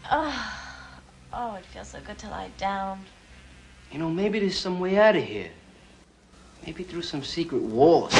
Oh, it feels so good to lie down. You know, maybe there's some way out of here. Maybe through some secret walls.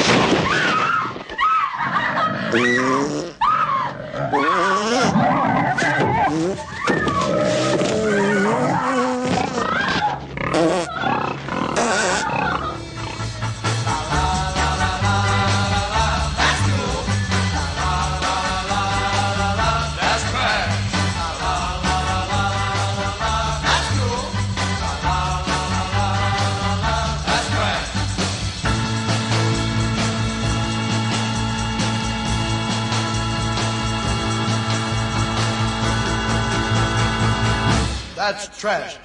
That's trash.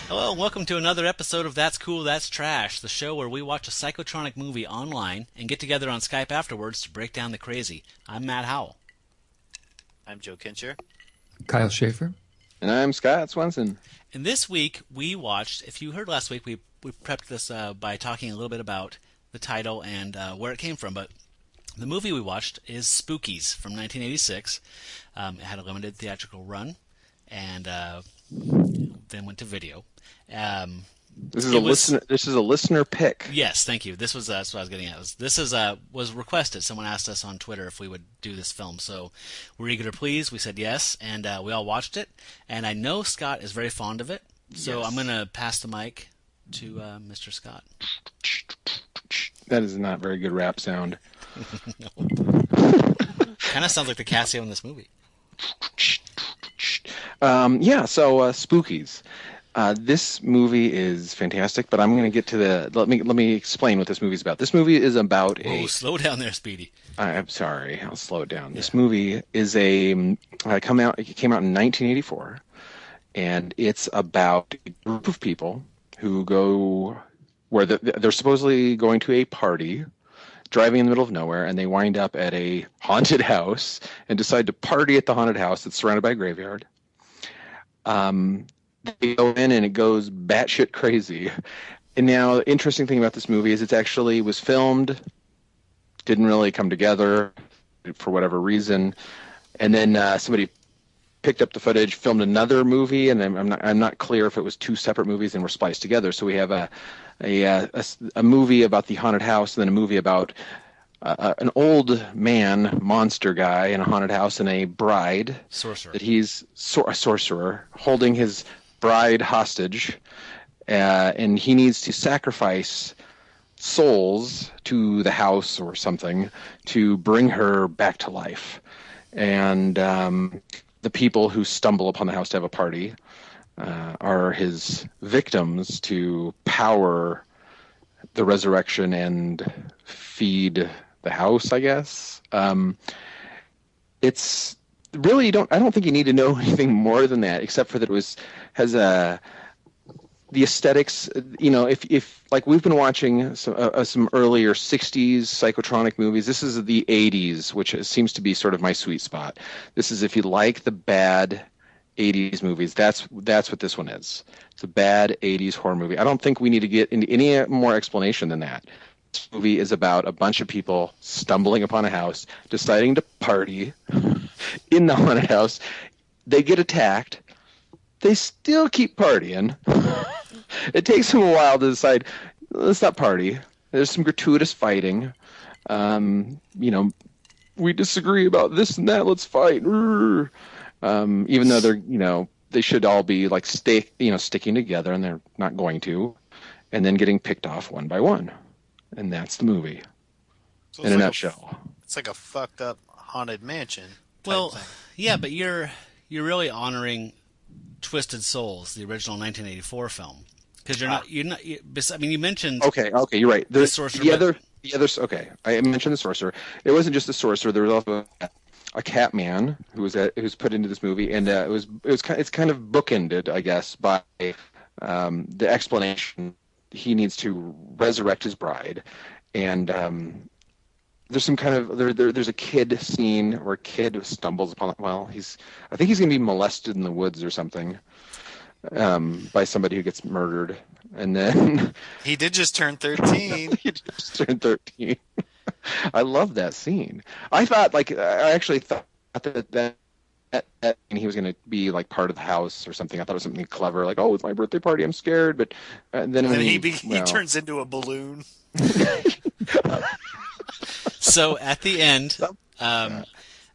Hello, and welcome to another episode of That's Cool, That's Trash, the show where we watch a psychotronic movie online and get together on Skype afterwards to break down the crazy. I'm Matt Howell. I'm Joe Kincher. Kyle Schaefer. And I'm Scott Swenson. And this week we watched, if you heard last week, we prepped this by talking a little bit about the title and where it came from, but the movie we watched is Spookies from 1986. It had a limited theatrical run and then went to video. This is a listener pick. Yes, thank you. That's what I was getting at. This was requested. Someone asked us on Twitter if we would do this film, so we're eager to please. We said yes, and we all watched it. And I know Scott is very fond of it, so yes. I'm going to pass the mic to Mr. Scott. That is not very good rap sound. Kind of sounds like the Casio in this movie. So Spookies. This movie is fantastic, but I'm going to get to let me explain what this movie is about. This movie is about slow down there, Speedy. I'm sorry, I'll slow it down. Yeah. This movie is it came out in 1984, and it's about a group of people who go where they're supposedly going to a party, driving in the middle of nowhere, and they wind up at a haunted house and decide to party at the haunted house that's surrounded by a graveyard. They go in and it goes batshit crazy. And now, the interesting thing about this movie is it actually was filmed, didn't really come together for whatever reason, and then somebody picked up the footage, filmed another movie, and I'm not clear if it was two separate movies and were spliced together. So we have a movie about the haunted house, and then a movie about an old man monster guy in a haunted house, and a bride sorcerer that he's a sorcerer holding his bride hostage, and he needs to sacrifice souls to the house or something to bring her back to life. And the people who stumble upon the house to have a party are his victims to power the resurrection and feed the house, I guess. It's really I don't think you need to know anything more than that, except for that it has the aesthetics. You know, if like we've been watching some earlier '60s psychotronic movies, this is the '80s, which seems to be sort of my sweet spot. This is if you like the bad '80s movies, that's what this one is. It's a bad '80s horror movie. I don't think we need to get into any more explanation than that. This movie is about a bunch of people stumbling upon a house, deciding to party in the haunted house. They get attacked. They still keep partying. It takes them a while to decide, let's not party. There's some gratuitous fighting. We disagree about this and that. Let's fight. Even though they should all be like sticking together, and they're not going to, and then getting picked off one by one. And that's the movie, so in a nutshell. It's like a fucked up haunted mansion. Well, yeah, but you're really honoring Twisted Souls, the original 1984 film, because you're not. I mean, you mentioned. Okay, you're right. The sorcerer. Okay, I mentioned the sorcerer. It wasn't just the sorcerer. There was also a cat man who was put into this movie, and it's kind of bookended, I guess, by the explanation. He needs to resurrect his bride, and there's some kind of there's a kid scene where a kid stumbles upon. Well, I think he's going to be molested in the woods or something by somebody who gets murdered, and then he did just turn 13. He just turned 13. I love that scene. I actually thought that and he was going to be like part of the house or something. I thought it was something clever, like, "Oh, it's my birthday party. I'm scared." But then And when he turns into a balloon. So at the end,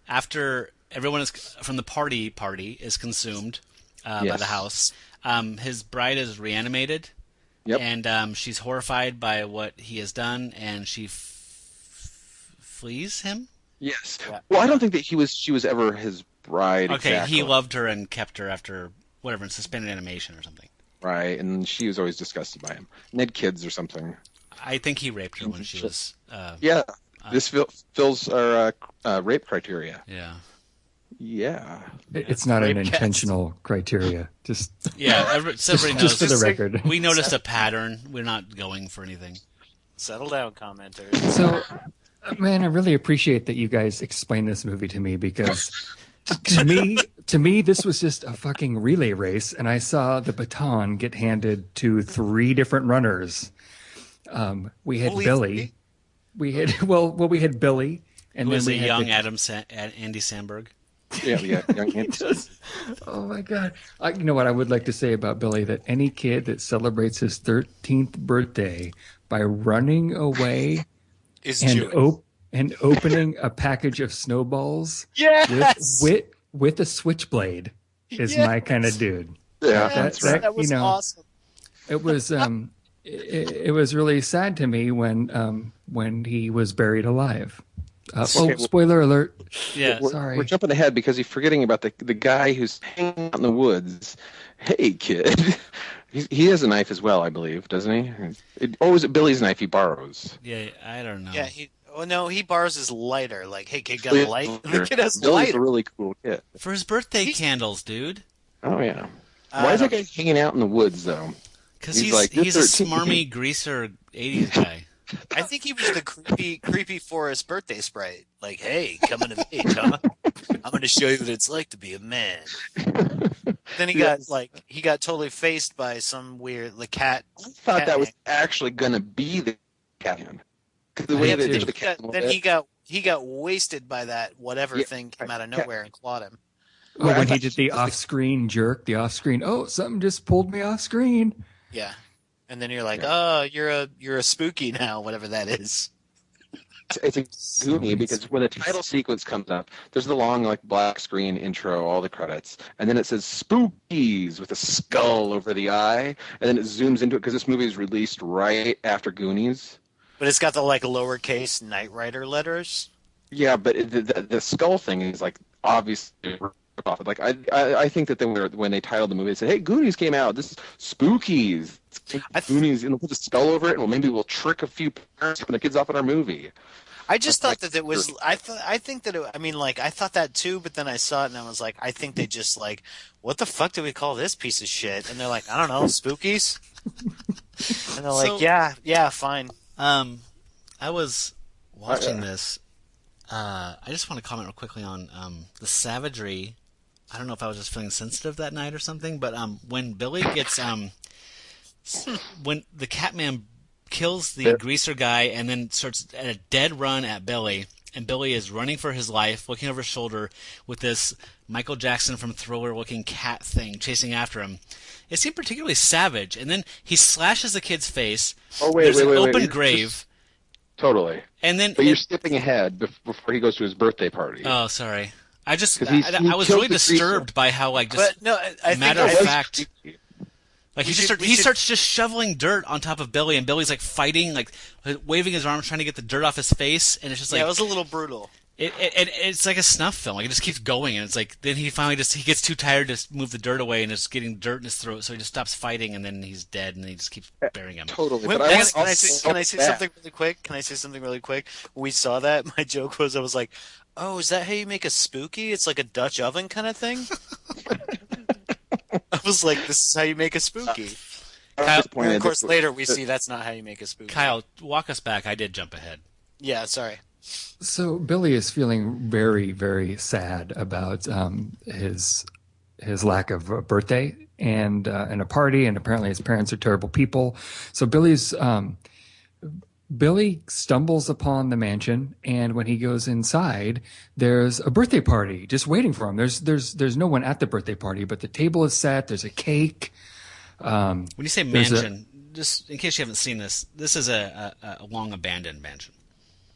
after everyone is from the party is consumed by Yes. the house, his bride is reanimated. Yep. And she's horrified by what he has done, and she flees him. Yes. Well, I don't think that she was ever his bride. Okay, exactly. he loved her and kept her after whatever, suspended animation or something. Right, and she was always disgusted by him. And they had kids or something. I think he raped her when she was. Yeah, this fills our rape criteria. Yeah. Yeah. It's not an Rape cats. intentional criteria. Just Yeah, everybody knows. just for the record. We noticed a pattern. We're not going for anything. Settle down, commenters. So, man, I really appreciate that you guys explained this movie to me, because to me, this was just a fucking relay race, and I saw the baton get handed to 3 different runners. We had Only Billy. 3? We had we had Billy, and Who then was we a had young the- Andy Samberg? Yeah, young Andy. Oh my God! You know what I would like to say about Billy? That any kid that celebrates his 13th birthday by running away Is and Jewish. and opening a package of snowballs Yes! with a switchblade is my kind of dude. Yeah, That- that's right. That was you know, awesome. It was it was really sad to me when he was buried alive. Okay, well- Spoiler alert! Yeah. Sorry. We're jumping ahead because you're forgetting about the guy who's hanging out in the woods. Hey, kid. He has a knife as well, I believe, doesn't he? Or was it Billy's knife he borrows? Yeah, I don't know. Yeah, he borrows his lighter. Like, hey, kid, got a light? And the kid has a Billy's lighter. a really cool kid. For his birthday candles, dude. Oh, yeah. I Why is that don't- guy hanging out in the woods, though? Because He's he's like, he's a "This 13 smarmy greaser 80s guy. I think he was the creepy Forrest birthday sprite. Like, hey, come in age, huh? I'm going to show you what it's like to be a man. Then he got totally faced by some weird cat. I thought cat that was man. actually going to be the Catman. Because the I way did they too. did the cat. Then he got wasted by that whatever Yeah, thing came out of cat- nowhere and clawed him. Oh, I when he thought did she the was the- off-screen jerk, oh, something just pulled me off screen. Yeah. And then you're like, oh, you're a spooky now, whatever that is. It's a Goonie because when the title sequence comes up, there's the long like black screen intro, all the credits, and then it says Spookies with a skull over the eye, and then it zooms into it because this movie is released right after Goonies. But it's got the like lowercase Knight Rider letters. Yeah, but the skull thing is like obviously off. Like I think that when they titled the movie, they said, "Hey, Goonies came out. This is Spookies. Goonies, and we'll put the skull over it, and maybe we'll trick a few parents and the kids off in our movie." I just thought that it was. I think that. I thought that too. But then I saw it and I was like, I think they just like, what the fuck do we call this piece of shit? And they're like, I don't know, Spookies. And they're So- like, yeah, fine. I was watching this. I just want to comment real quickly on the savagery. I don't know if I was just feeling sensitive that night or something, but when Billy gets when the Catman kills the greaser guy and then starts at a dead run at Billy, and Billy is running for his life, looking over his shoulder with this Michael Jackson from Thriller looking cat thing chasing after him. It seemed particularly savage, and then he slashes the kid's face. Oh wait, There's wait, an wait, open wait. grave, Totally. and then But you're skipping ahead before he goes to his birthday party. oh, sorry. I 'Cause he was killed really the creature. disturbed by how like just But no, I think matter of I- fact. Like We he should- starts just shoveling dirt on top of Billy, and Billy's like fighting, like waving his arms, trying to get the dirt off his face, and it's just like yeah, it was a little brutal. it's like a snuff film. Like it just keeps going, and it's like then he finally he gets too tired to move the dirt away, and it's getting dirt in his throat, so he just stops fighting, and then he's dead, and he just keeps burying him. Totally. When- But can, want can I also say, can I say that. something really quick? Can I say something really quick? When we saw that, my joke was, I was like, "Oh, is that how you make a spooky? It's like a Dutch oven kind of thing." I was like, "This is how you make a spooky." Kyle, And of course, later we see that's not how you make a spooky. Kyle, walk us back. I did jump ahead. Yeah, sorry. So Billy is feeling very, very sad about his lack of a birthday and a party, and apparently his parents are terrible people. So Billy's Billy stumbles upon the mansion, and when he goes inside, there's a birthday party just waiting for him. There's no one at the birthday party, but the table is set. There's a cake. When you say mansion, just in case you haven't seen this, this is a long abandoned mansion.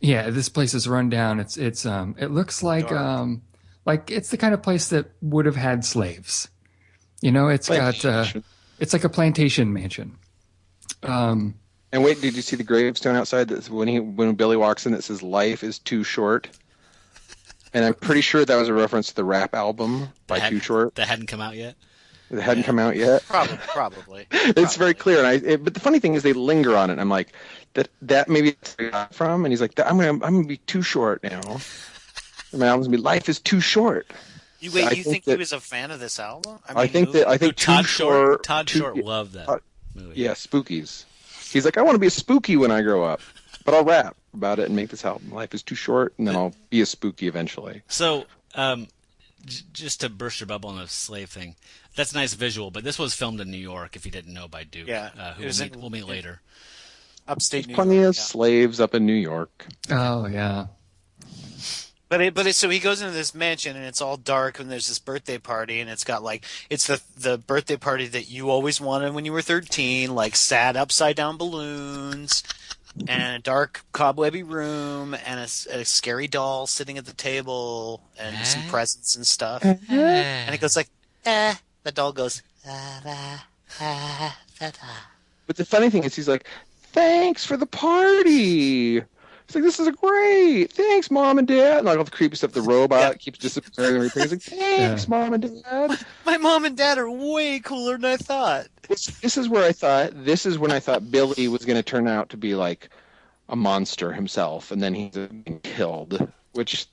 Yeah, this place is run down. It looks like it's the kind of place that would have had slaves. You know, it's like a plantation mansion. And wait, did you see the gravestone outside? That when Billy walks in, it says "Life is too short." And I'm pretty sure that was a reference to the rap album by Too Short. That hadn't come out yet. It hadn't come out yet. Probably. It's very clear, but the funny thing is they linger on it. I'm like, that maybe it's where I got from, and he's like, I'm gonna be too short now. And my album's gonna be "Life is too short." You think he was a fan of this album? I think Todd Short loved that movie. Yeah, Spookies. He's like, I want to be a spooky when I grow up, but I'll rap about it and make this album. Life is too short, and then I'll be a spooky eventually. So, just to burst your bubble on the slave thing, that's a nice visual, but this was filmed in New York, if you didn't know, by Duke. Yeah. We'll meet later. Upstate New York. Plenty of slaves up in New York. Oh, yeah. So he goes into this mansion and it's all dark and there's this birthday party and it's got it's the birthday party that you always wanted when you were 13, like sad upside down balloons and a dark cobwebby room and a scary doll sitting at the table and some presents and stuff. And it goes like, the doll goes, But the funny thing is he's like, thanks for the party. He's like, this is great. Thanks, Mom and Dad. And like all the creepy stuff. The robot keeps disappearing and everything. He's like, thanks, Mom and Dad. My mom and dad are way cooler than I thought. This is when I thought Billy was going to turn out to be like a monster himself, and then he's being killed, which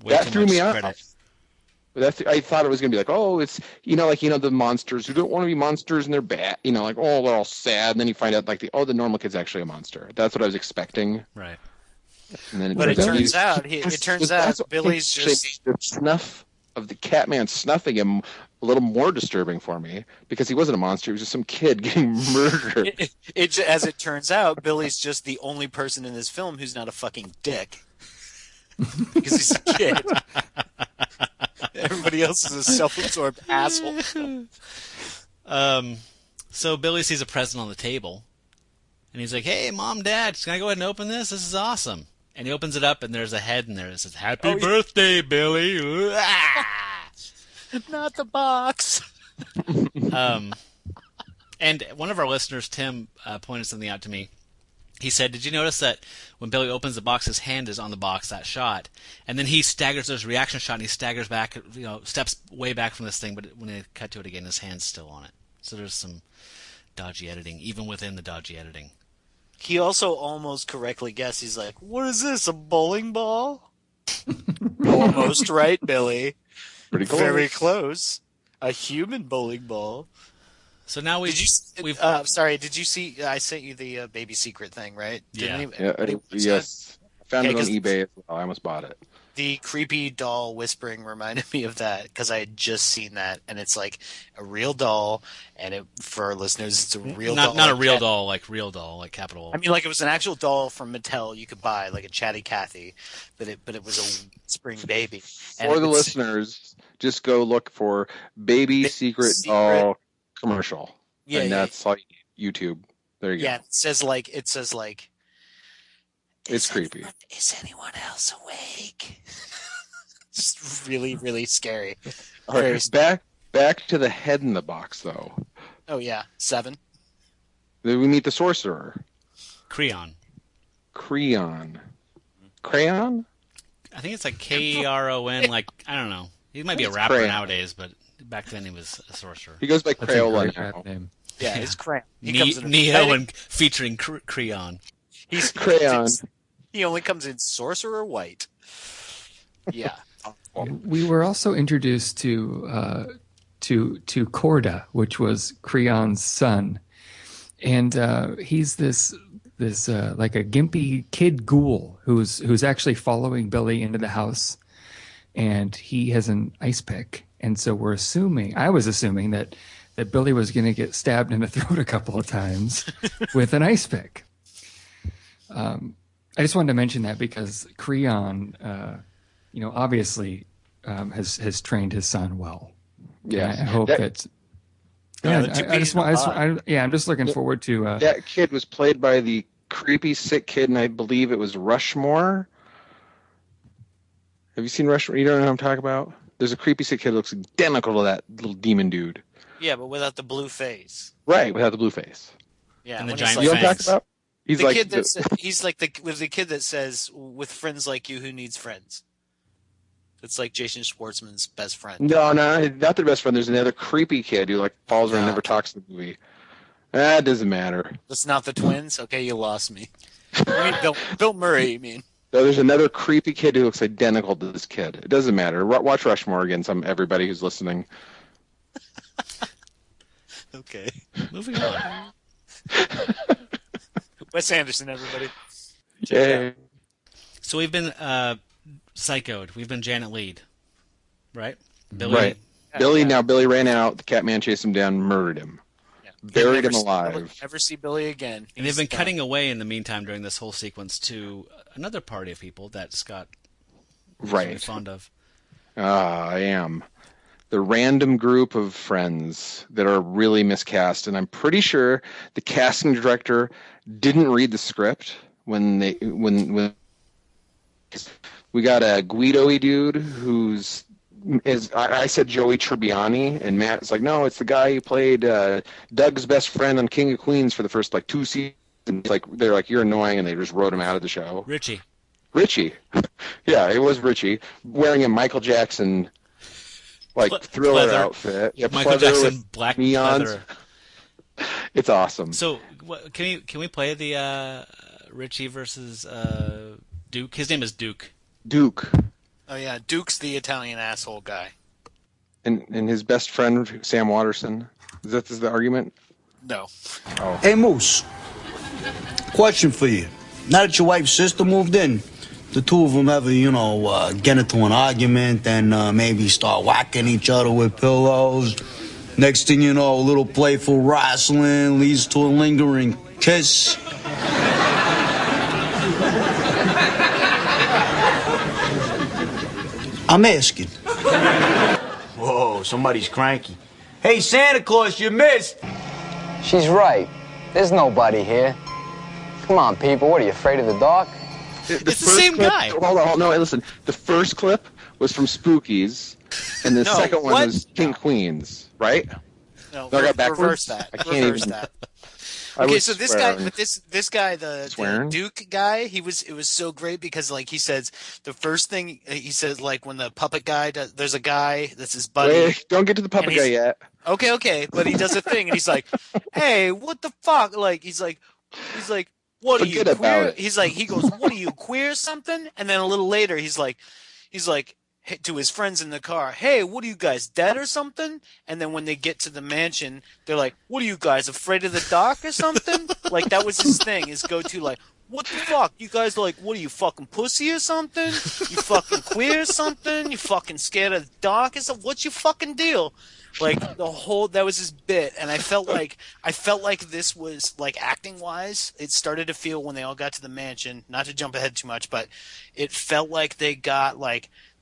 that threw me off. I thought it was going to be like, oh, it's the monsters who don't want to be monsters and they're bad, they're all sad, and then you find out like the normal kid's actually a monster. That's what I was expecting. Right. And then it turns out Billy's just the snuff of the Catman snuffing him a little more disturbing for me because he wasn't a monster. He was just some kid getting murdered. As it turns out, Billy's just the only person in this film who's not a fucking dick because he's a kid. Everybody else is a self-absorbed asshole. So Billy sees a present on the table, and he's like, "Hey, Mom, Dad, can I go ahead and open this? This is awesome." And he opens it up, and there's a head in there. It says, "Happy birthday, Billy!" Not the box. And one of our listeners, Tim, pointed something out to me. He said, "Did you notice that when Billy opens the box, his hand is on the box, that shot, and then he staggers, there's a reaction shot, and he staggers back, steps way back from this thing, but when they cut to it again, his hand's still on it. So there's some dodgy editing, even within the dodgy editing." He also almost correctly guessed. He's like, "What is this, a bowling ball?" Almost right, Billy. Pretty close. Very close. A human bowling ball. So now Did you see? I sent you the baby secret thing, right? Yeah. Yes. I found it on eBay as well. I almost bought it. The creepy doll whispering reminded me of that because I had just seen that, and it's like a real doll, and for our listeners, it's a real doll. Not a real doll, like capital. I mean, like it was an actual doll from Mattel you could buy, like a Chatty Cathy, but it was a spring baby. For the listeners, just go look for baby secret doll commercial. Yeah, and that's like YouTube. There you go. Yeah, it says like it's creepy. Is anyone else awake? Just really, really scary. All right, back to the head in the box, though. Oh yeah, 7. Then we meet the sorcerer. Creon. Crayon? I think it's like Kron. Like I don't know. He might be a rapper nowadays, but back then he was a sorcerer. He goes by Crayola now. Name. Yeah, it's Crayon. Neo and featuring Creon. He's Crayon. He only comes in sorcerer white. Yeah. We were also introduced to Corda, which was Creon's son, and he's this like a gimpy kid ghoul who's actually following Billy into the house, and he has an ice pick, and so I was assuming that Billy was going to get stabbed in the throat a couple of times with an ice pick. I just wanted to mention that because Creon, obviously has trained his son well. Yeah, I hope that. I'm just looking forward to. That kid was played by the creepy sick kid, and I believe it was Rushmore. Have you seen Rushmore? You don't know what I'm talking about? There's a creepy sick kid that looks identical to that little demon dude. Yeah, but without the blue face. Right, without the blue face. Yeah, and the when giant he's You like, know what I'm talking about? He's the like kid that's he's like the kid that says, "With friends like you, who needs friends?" It's like Jason Schwartzman's best friend. No, not their best friend. There's another creepy kid who like follows her and never talks in the movie. That doesn't matter. That's not the twins. Okay, you lost me. I mean, Bill Murray. You mean? No, there's another creepy kid who looks identical to this kid. It doesn't matter. Watch Rushmore again. Everybody who's listening. Okay, moving on. Wes Anderson, everybody. Yeah. So we've been psychoed. We've been Janet Lead, right? Billy. Right. Billy ran out. The Catman chased him down, murdered him. Yeah. Buried him alive. Never see Billy again. And they've been cutting away in the meantime during this whole sequence to another party of people that Scott is really fond of. I am. The random group of friends that are really miscast, and I'm pretty sure the casting director didn't read the script when we got a Guido-y dude who's I said Joey Tribbiani, and Matt's like, no, it's the guy who played Doug's best friend on King of Queens for the first 2 seasons. Like they're like, you're annoying, and they just wrote him out of the show. Richie. Yeah, it was Richie wearing a Michael Jackson Thriller pleather outfit. Yeah, Michael Jackson black neons. pleather. It's awesome. So can we play the Richie versus Duke? His name is Duke. Duke. Oh yeah, Duke's the Italian asshole guy. And his best friend Sam Waterston. Is that the argument? No. Oh. Hey Moose, question for you. Now that your wife's sister moved in, the two of them ever, get into an argument and maybe start whacking each other with pillows. Next thing you know, a little playful wrestling leads to a lingering kiss. I'm asking. Whoa, somebody's cranky. Hey, Santa Claus, you missed. She's right. There's nobody here. Come on, people. What, are you afraid of the dark? It's the same guy. Hold on. No, listen. The first clip was from Spookies, and the second one was King Queens, right? No, I got backwards. reverse that. I can't reverse even. that. I Okay, was so this swearing. guy, but this guy, the Duke guy, it was so great because he says the first thing he says, when the puppet guy does, there's a guy that's his buddy. Wait, don't get to the puppet guy yet. Okay, but he does a thing and he's like, "Hey, what the fuck?" He's like, "What are you queer?" He goes, "What are you queer something?" And then a little later, he's like, to his friends in the car, "Hey, what are you guys, dead or something?" And then when they get to the mansion, they're like, "What are you guys, afraid of the dark or something?" That was his thing, his go-to, "What the fuck? You guys what are you, fucking pussy or something? You fucking queer or something? You fucking scared of the dark or something? What's your fucking deal?" That was his bit, and I felt like this was, acting-wise, it started to feel when they all got to the mansion, not to jump ahead too much, but it felt like they got,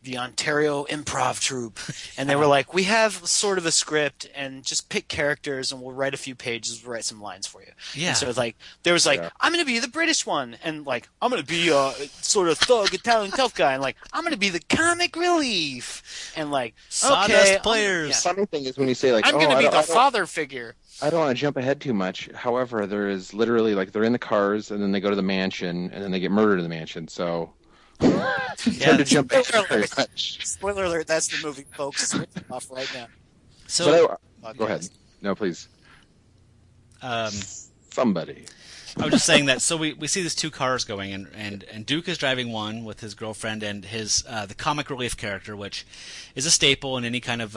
the Ontario Improv Troupe, and they were like, "We have sort of a script, and just pick characters, and we'll write a few pages, we'll write some lines for you." Yeah. And so there was "I'm going to be the British one," and "I'm going to be a sort of thug Italian tough guy," and "I'm going to be the comic relief," and Sawdust players. The funny thing is when you say I'm going to be the father figure. I don't want to jump ahead too much. However, there is literally they're in the cars and then they go to the mansion and then they get murdered in the mansion. So. To jump very much. Spoiler alert, that's the movie, folks. Switch it off right now. So go ahead. No, please. Somebody. I was just saying that. So we see these two cars going, and Duke is driving one with his girlfriend and his the comic relief character, which is a staple in any kind of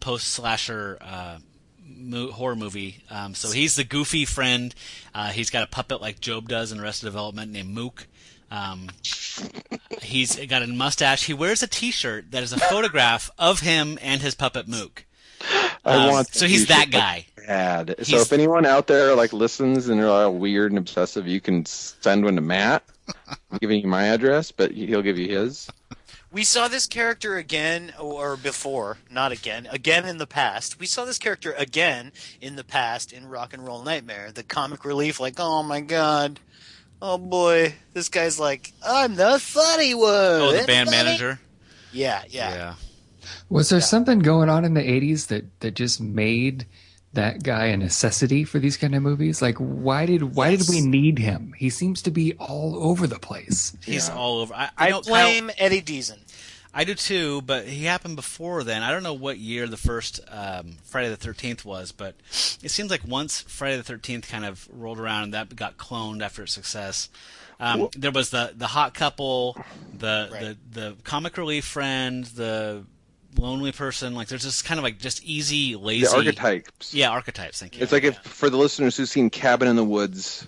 post-slasher horror movie. So he's the goofy friend. He's got a puppet like Job does in Arrested Development named Mook. He's got a mustache. He wears a T-shirt that is a photograph of him and his puppet Mook. I want. So he's that guy. Bad. So if anyone out there like listens and they're all weird and obsessive, you can send one to Matt. I'm giving you my address, but he'll give you his. We saw this character again, or before, not again in the past. We saw this character again in the past in Rock and Roll Nightmare. The comic relief, like, oh my god, oh boy, this guy's like, I'm the funny one. Oh, the band manager? Yeah. Was there something going on in the 80s that just made that guy a necessity for these kind of movies? Like, why did we need him? He seems to be all over the place. He's all over. I blame Eddie Deason. I do too, but he happened before then. I don't know what year the first Friday the 13th was, but it seems like once Friday the 13th kind of rolled around and that got cloned after its success, there was the hot couple, the comic relief friend, the lonely person. Like, there's just kind of like just easy, lazy... The archetypes. Yeah, archetypes, thank you. It's like if, for the listeners who've seen Cabin in the Woods...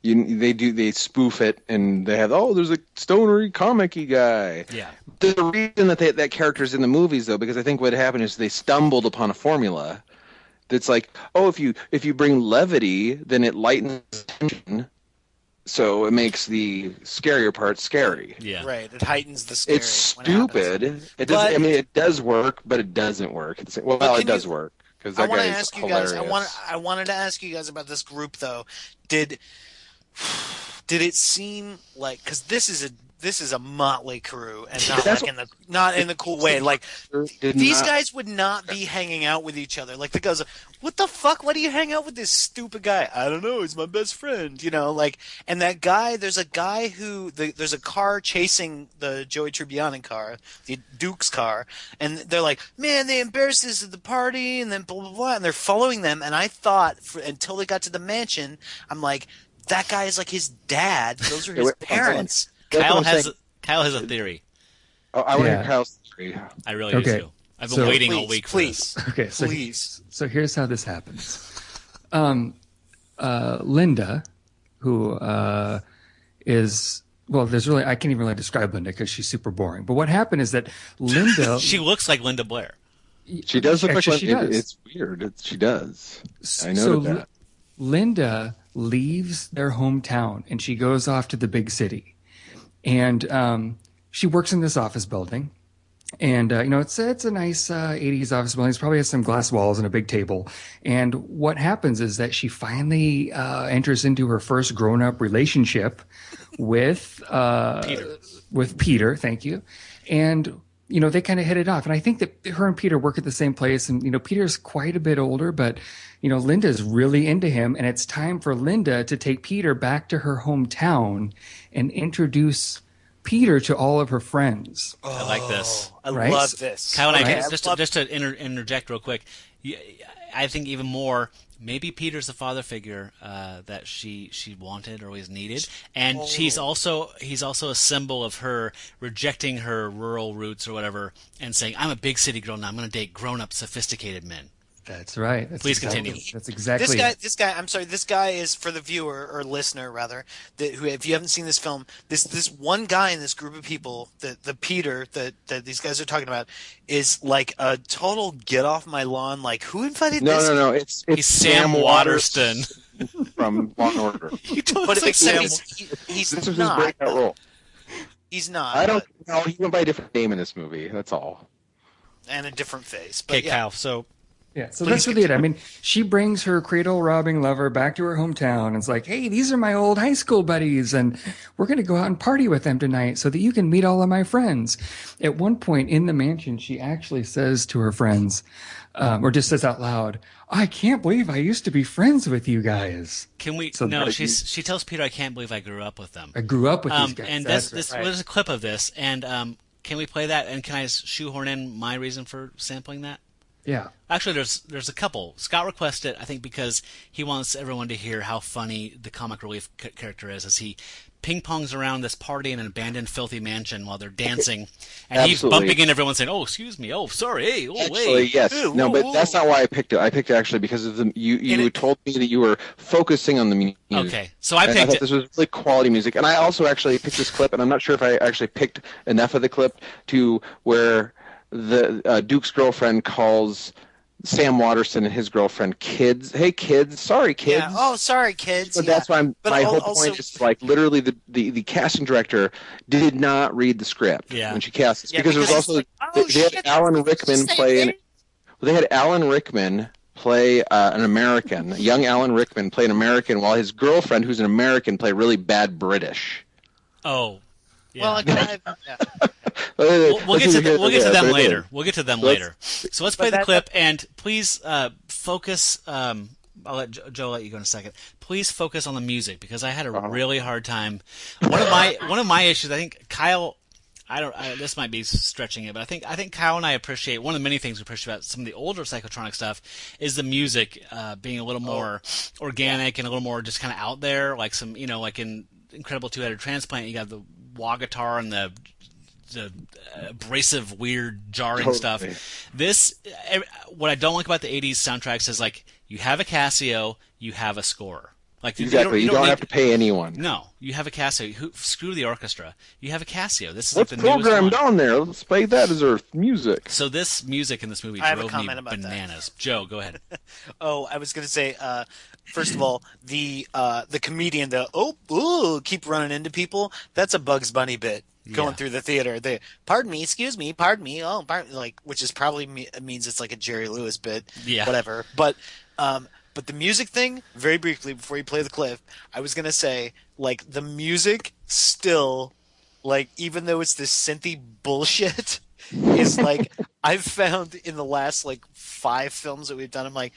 They spoof it and they have there's a stonery comic-y guy. Yeah. The reason that character's in the movies though, because I think what happened is they stumbled upon a formula that's like, if you bring levity, then it lightens tension, so it makes the scarier part scary. Yeah. Right. It heightens the scary. It's stupid. It does. I mean, it does work, but it doesn't work. It does work because that guy is hilarious. I wanted to ask you guys about this group though. Did it seem like, because this is a motley crew and not in the cool way, like these guys would not be hanging out with each other. Like the guys, what the fuck? Why do you hang out with this stupid guy? I don't know. He's my best friend, like. And that guy, there's a guy there's a car chasing the Joey Tribbiani car, the Duke's car, and they're like, man, they embarrassed us at the party, and then blah blah blah, and they're following them. And I thought until they got to the mansion, I'm like, that guy is like his dad. Those are his parents. Kyle has a theory. Oh, I want to hear Kyle's theory. I really do too. I've been waiting all week for this. Okay, so here's how this happens. Linda, who is... Well, I can't even really describe Linda because she's super boring. But what happened is that Linda... She looks like Linda Blair. She does look like Linda. She does. It's weird. She does. I know that. Linda leaves their hometown and she goes off to the big city, and she works in this office building, and it's a nice 80s office building. It probably has some glass walls and a big table. And what happens is that she finally enters into her first grown-up relationship with Peter. Thank you. And they kind of hit it off. And I think that her and Peter work at the same place. And, Peter's quite a bit older, but, Linda's really into him. And it's time for Linda to take Peter back to her hometown and introduce Peter to all of her friends. Oh, I like this. I love this. Kyle and I, just to interject real quick, I think even more, maybe Peter's the father figure that she wanted or always needed, and he's also a symbol of her rejecting her rural roots or whatever, and saying, "I'm a big city girl now. I'm going to date grown-up, sophisticated men." That's right. Please continue. That's exactly this guy. I'm sorry. This guy is, for the viewer or listener rather, who, if you haven't seen this film, this one guy in this group of people, the Peter that these guys are talking about, is like a total get off my lawn. Like, who invited this? No. It's Sam Waterston from Law and Order. But like Sam. He's this was not. his breakout role. He's not. I don't know. He went by a different name in this movie. That's all. And a different face. But Okay, Kyle. So that's really it. I mean, she brings her cradle-robbing lover back to her hometown and it's like, hey, these are my old high school buddies, and we're going to go out and party with them tonight so that you can meet all of my friends. At one point in the mansion, she actually says to her friends, or just says out loud, I can't believe I used to be friends with you guys. Can we? So no, she tells Peter, I can't believe I grew up with them. I grew up with these guys. And there's a clip of this, and can we play that? And can I shoehorn in my reason for sampling that? Yeah. Actually, there's a couple. Scott requested, I think, because he wants everyone to hear how funny the comic relief character is as he ping-pongs around this party in an abandoned, filthy mansion while they're dancing. And he's bumping into everyone saying, oh, excuse me, oh, sorry, hey, oh, actually, wait. yes. Hey, no, whoa, but that's not why I picked it. I picked it actually because of you told me that you were focusing on the music. Okay, so I picked I thought it. This was really quality music. And I also actually picked this clip, and I'm not sure if I actually picked enough of the clip to where the Duke's girlfriend calls Sam Waterston and his girlfriend, kids. Hey, kids. Sorry, kids. Yeah. Oh, sorry, kids. So that's why my whole point is like literally the casting director did not read the script when she cast this because there was also they had Alan Rickman play. They had Alan Rickman play an American, young Alan Rickman play an American, while his girlfriend, who's an American, play really bad British. Oh, yeah. Well, we'll get to them later. We'll get to them later. So let's play the clip, and please focus. I'll let Joe let you go in a second. Please focus on the music because I had a really hard time. One of my issues, I think Kyle. This might be stretching it, but I think Kyle and I appreciate one of the many things we appreciate about some of the older Psychotronic stuff is the music being a little more organic and a little more just kind of out there, like some like in Incredible Two-Headed Transplant, you got the wah guitar and the abrasive, weird, jarring stuff. This, what I don't like about the '80s soundtracks is like you have a Casio, you have a score. Like exactly, you don't have to pay anyone. No, you have a Casio. Screw the orchestra. You have a Casio. This is what's like the newest programmed one. on there. Let's play that as our music. So this music in this movie drove me bananas. That. Joe, go ahead. I was going to say, first of all, the comedian, keep running into people. That's a Bugs Bunny bit. Going through the theater, pardon me, excuse me, pardon me, which is probably means it's like a Jerry Lewis bit, whatever. But the music thing, very briefly before you play the clip, I was gonna say, like the music still, like even though it's this synthy bullshit, is like I've found in the last like 5 films that we've done, I'm like,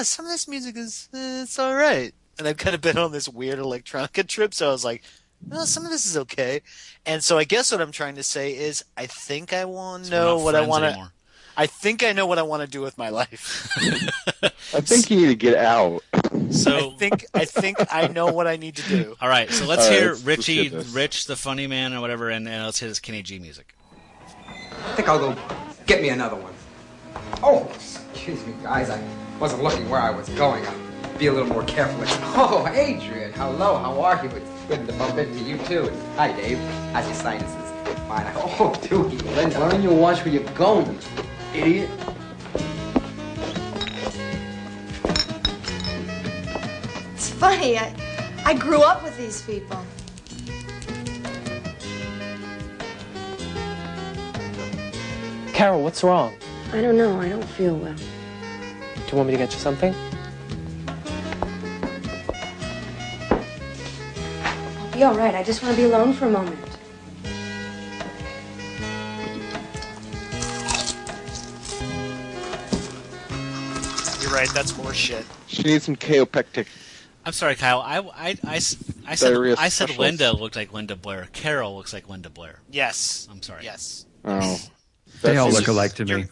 some of this music is it's all right, and I've kind of been on this weird electronica trip, so I was like. No, some of this is okay. And so I guess what I'm trying to say is I think I want to know what I want to I think I know what I want to do with my life. I think you need to get out. So I think I know what I need to do. All right, so let's hear Rich the funny man or whatever and let's hear this Kenny G music. I think I'll go get me another one. Oh, excuse me guys, I wasn't looking where I was going. I'll be a little more careful. Oh, Adrian, hello, how are you? It's good to bump into you, too. Hi, Dave. How's your sinuses? Fine. Oh, Doogie, Linda. Why don't you watch where you're going, idiot? It's funny. I grew up with these people. Carol, what's wrong? I don't know. I don't feel well. Do you want me to get you something? Be all right. I just want to be alone for a moment. You're right. That's more shit. She needs some kaopectic. I'm sorry, Kyle. I said Linda looked like Linda Blair. Carol looks like Linda Blair. Yes. I'm sorry. Yes. Oh. They all look alike to me.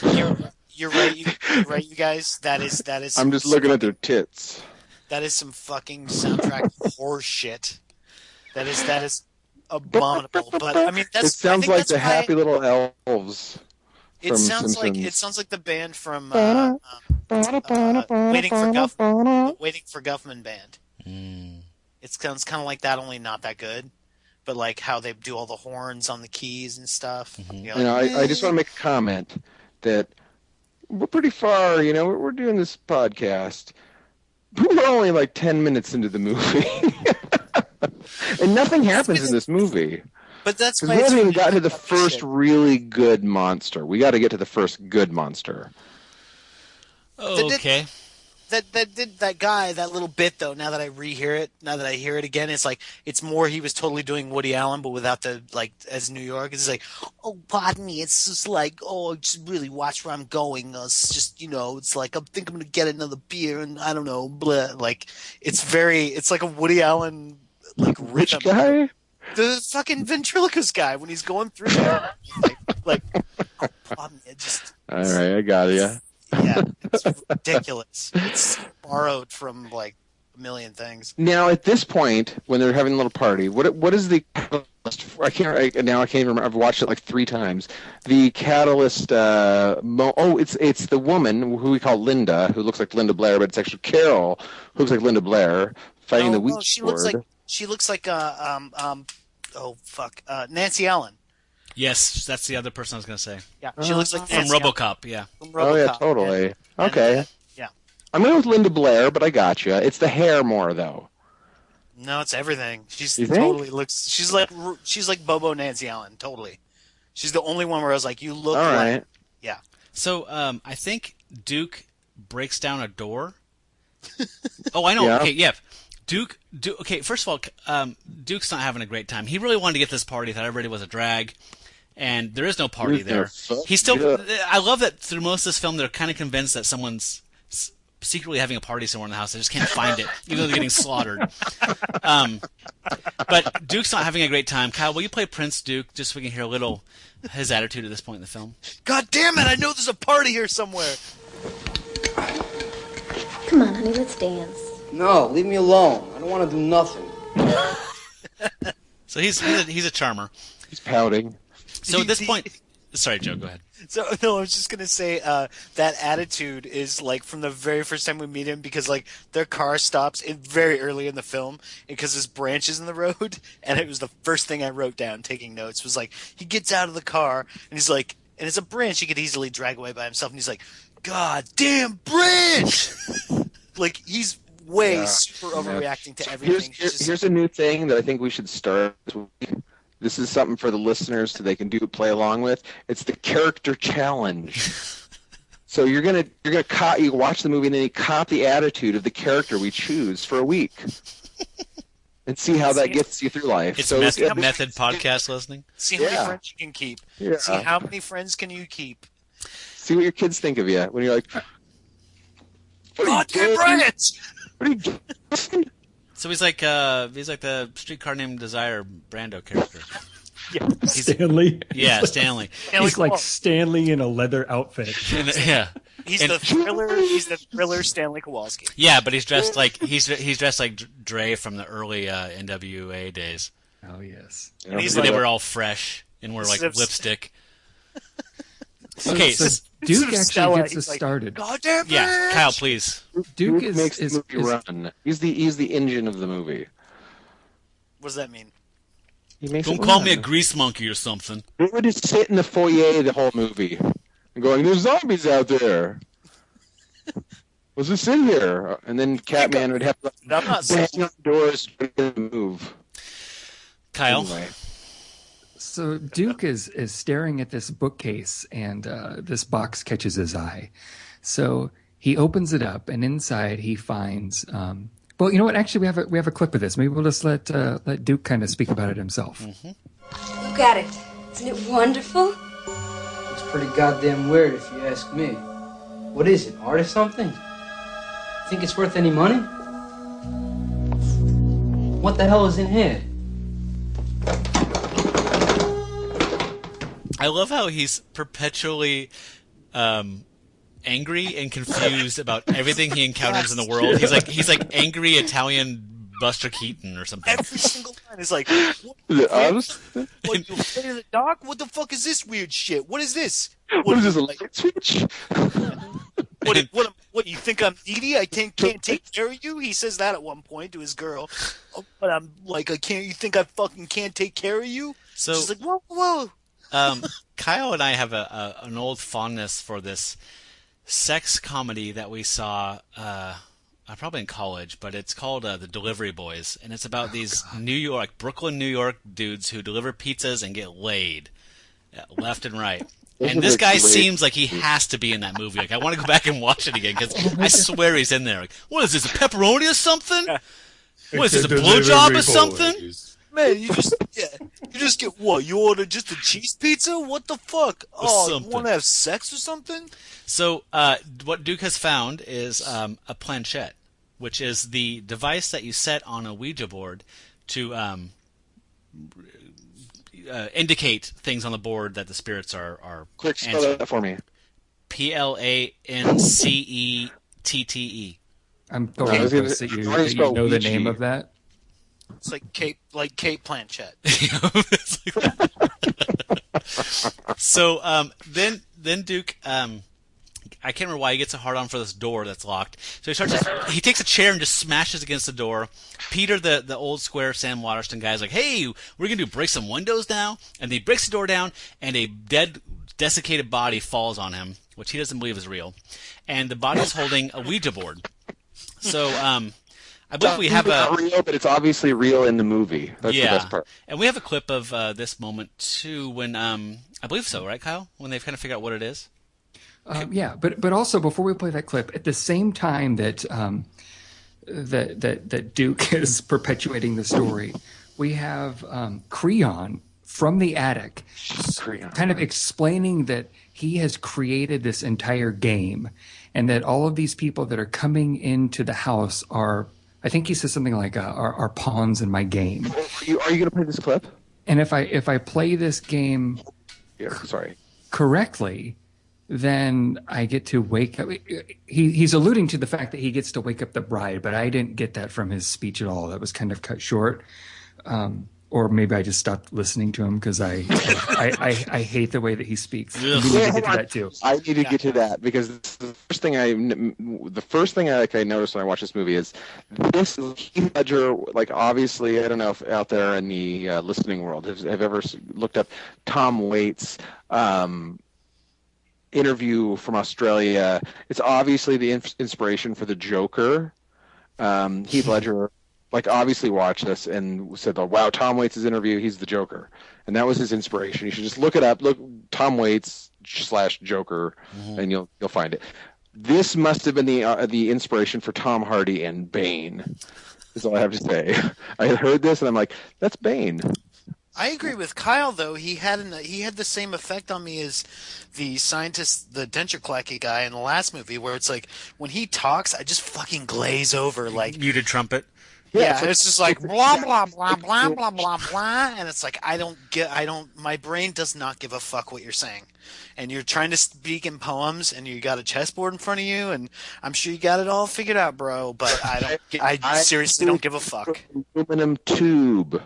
You're right. You're right, you guys. That is. I'm just looking at their tits. That is some fucking soundtrack horse shit. That is abominable. But I mean, it sounds like the happy little elves. It sounds like the band from Waiting for Guffman band. It sounds kind of like that, only not that good. But like how they do all the horns on the keys and stuff. Mm-hmm. I just want to make a comment that we're pretty far. We're doing this podcast. We're only like 10 minutes into the movie. And nothing happens in this movie. But that's because we haven't even gotten to the first really good monster. We got to get to the first good monster. Oh, okay. That guy, that little bit though. Now that I hear it again, it's more he was totally doing Woody Allen, but without the as New York. It's like, oh, pardon me. It's just like, oh, just really watch where I'm going. It's just it's like I think I'm gonna get another beer, and I don't know, blah. Like it's like a Woody Allen rhythm. Which guy? The fucking ventriloquist guy when he's going through there. oh, pardon me. All right, I got you. Yeah, it's ridiculous. It's borrowed from a million things. Now, at this point, when they're having a little party, what is the catalyst? I can't even remember. I've watched it 3 times. The catalyst. It's the woman who we call Linda, who looks like Linda Blair, but it's actually Carol, who looks like Linda Blair, fighting the Ouija board. She looks like Nancy Allen. Yes, that's the other person I was going to say. Yeah, she looks like from Nancy RoboCop. Yeah. From Oh yeah, RoboCop. totally. And, Okay. yeah. I'm going with Linda Blair, but I got you. It's the hair more though. No, it's everything. She's You think? totally looks. She's like Bobo Nancy Allen. Totally. She's the only one where I was like, you look All like. right. Yeah. So I think Duke breaks down a door. Oh, I know. Yeah. Okay, yeah. Duke. Okay, first of all, Duke's not having a great time. He really wanted to get this party. Thought everybody was a drag, and there is no party there. He's still. I love that through most of this film, they're kind of convinced that someone's secretly having a party somewhere in the house. They just can't find it, even though they're getting slaughtered. But Duke's not having a great time. Kyle, will you play Prince Duke just so we can hear a little his attitude at this point in the film? God damn it! I know there's a party here somewhere. Come on, honey, let's dance. No, leave me alone. I don't want to do nothing. So he's a charmer. He's pouting. So at this point, sorry, Joe, go ahead. So no, I was just gonna say that attitude is like from the very first time we meet him, because like their car stops very early in the film because there's branches in the road, and it was the first thing I wrote down taking notes was like he gets out of the car and he's like, and it's a branch he could easily drag away by himself, and he's like, God damn branch! Like he's way super overreacting to everything. Here's a new thing that I think we should start this week. This is something for the listeners so they can play along with. It's the character challenge. So you watch the movie and then you cop the attitude of the character we choose for a week, and see how that gets you through life. It's so method podcast listening. See how many friends you can keep. Yeah. See how many friends can you keep. See what your kids think of you when you're like, God damn branch! What are you doing? So he's like the Streetcar Named Desire Brando character. Yeah, Stanley. Yeah, Stanley. He's like Stanley in a leather outfit. Yeah. He's the thriller Stanley Kowalski. Yeah, but he's dressed like Dre from the early NWA days. Oh yes. And he's they were all fresh and wore like lipstick. Okay, so Duke actually gets us started. God damn it! Yeah, Kyle, please. Duke makes the movie run. He's the engine of the movie. What does that mean? He makes Don't call me a grease monkey or something. They would just sit in the foyer the whole movie and going, "There's zombies out there. Let's just sit here." And then Catman would have to bang on doors to move. Kyle. Anyway. So Duke is staring at this bookcase, and this box catches his eye. So he opens it up, and inside he finds. Well, you know what? Actually, we have a clip of this. Maybe we'll just let Duke kind of speak about it himself. Look at it. Isn't it wonderful? It's pretty goddamn weird if you ask me. What is it, art or something? Think it's worth any money? What the hell is in here? I love how he's perpetually angry and confused about everything he encounters in the world. He's like angry Italian Buster Keaton or something. Every single line is like, what, Is it honest? what, you afraid of the dark? What the fuck is this weird shit? What is this? What is this, a light switch? What, you think I'm needy? I can't take care of you? He says that at one point to his girl. Oh, but I'm like, you think I fucking can't take care of you? So she's like, whoa. Kyle and I have an old fondness for this sex comedy that we saw probably in college, but it's called The Delivery Boys, and it's about these Brooklyn, New York dudes who deliver pizzas and get laid left and right. And this guy seems like he has to be in that movie. Like, I want to go back and watch it again because I swear he's in there. Like, what is this, a pepperoni or something? What is this, a blowjob or something? Man, you just get what? You order just a cheese pizza? What the fuck? Oh, you want to have sex or something? So, what Duke has found is a planchette, which is the device that you set on a Ouija board to indicate things on the board that the spirits are Quick, spell that for me. PLANCETTE. I'm totally impressed that you know the name of that. It's like Kate Blanchett. So then Duke, I I can't remember why he gets a hard on for this door that's locked. So he takes a chair and just smashes against the door. Peter, the old square Sam Waterston guy, is like, "Hey, we're gonna break some windows now," and he breaks the door down, and a desiccated body falls on him, which he doesn't believe is real, and the body is holding a Ouija board. So I believe we have not real, but it's obviously real in the movie. That's the best part. And we have a clip of this moment too, when I believe so, right, Kyle? When they've kind of figured out what it is. Yeah, but also before we play that clip, at the same time that that Duke is perpetuating the story, we have Creon from the attic, kind of explaining that he has created this entire game, and that all of these people that are coming into the house are, I think he says something like, are pawns in my game. Are you going to play this clip? And if I play this game correctly, then I get to wake up. He's alluding to the fact that he gets to wake up the bride, but I didn't get that from his speech at all. That was kind of cut short. Or maybe I just stopped listening to him because I hate the way that he speaks. We need to get to that too. I need to get to that because the first thing I noticed when I watched this movie is this Heath Ledger. Like, obviously, I don't know if out there in the listening world have ever looked up Tom Waits' interview from Australia. It's obviously the inspiration for the Joker. Heath Ledger, obviously watched this and said, "Oh, wow, Tom Waits' interview, he's the Joker," and that was his inspiration. You should just look it up. Look Tom Waits / Joker, and you'll find it. This must have been the inspiration for Tom Hardy and Bane. Is all I have to say. I heard this and I'm like, that's Bane. I agree with Kyle, though. He had the same effect on me as the scientist, the denture clacky guy in the last movie, where it's like when he talks, I just fucking glaze over, like muted trumpet. Yeah, it's just like blah blah blah blah blah blah blah, and it's like my brain does not give a fuck what you're saying, and you're trying to speak in poems, and you got a chessboard in front of you, and I'm sure you got it all figured out, bro. But I seriously don't give a fuck. Aluminum tube.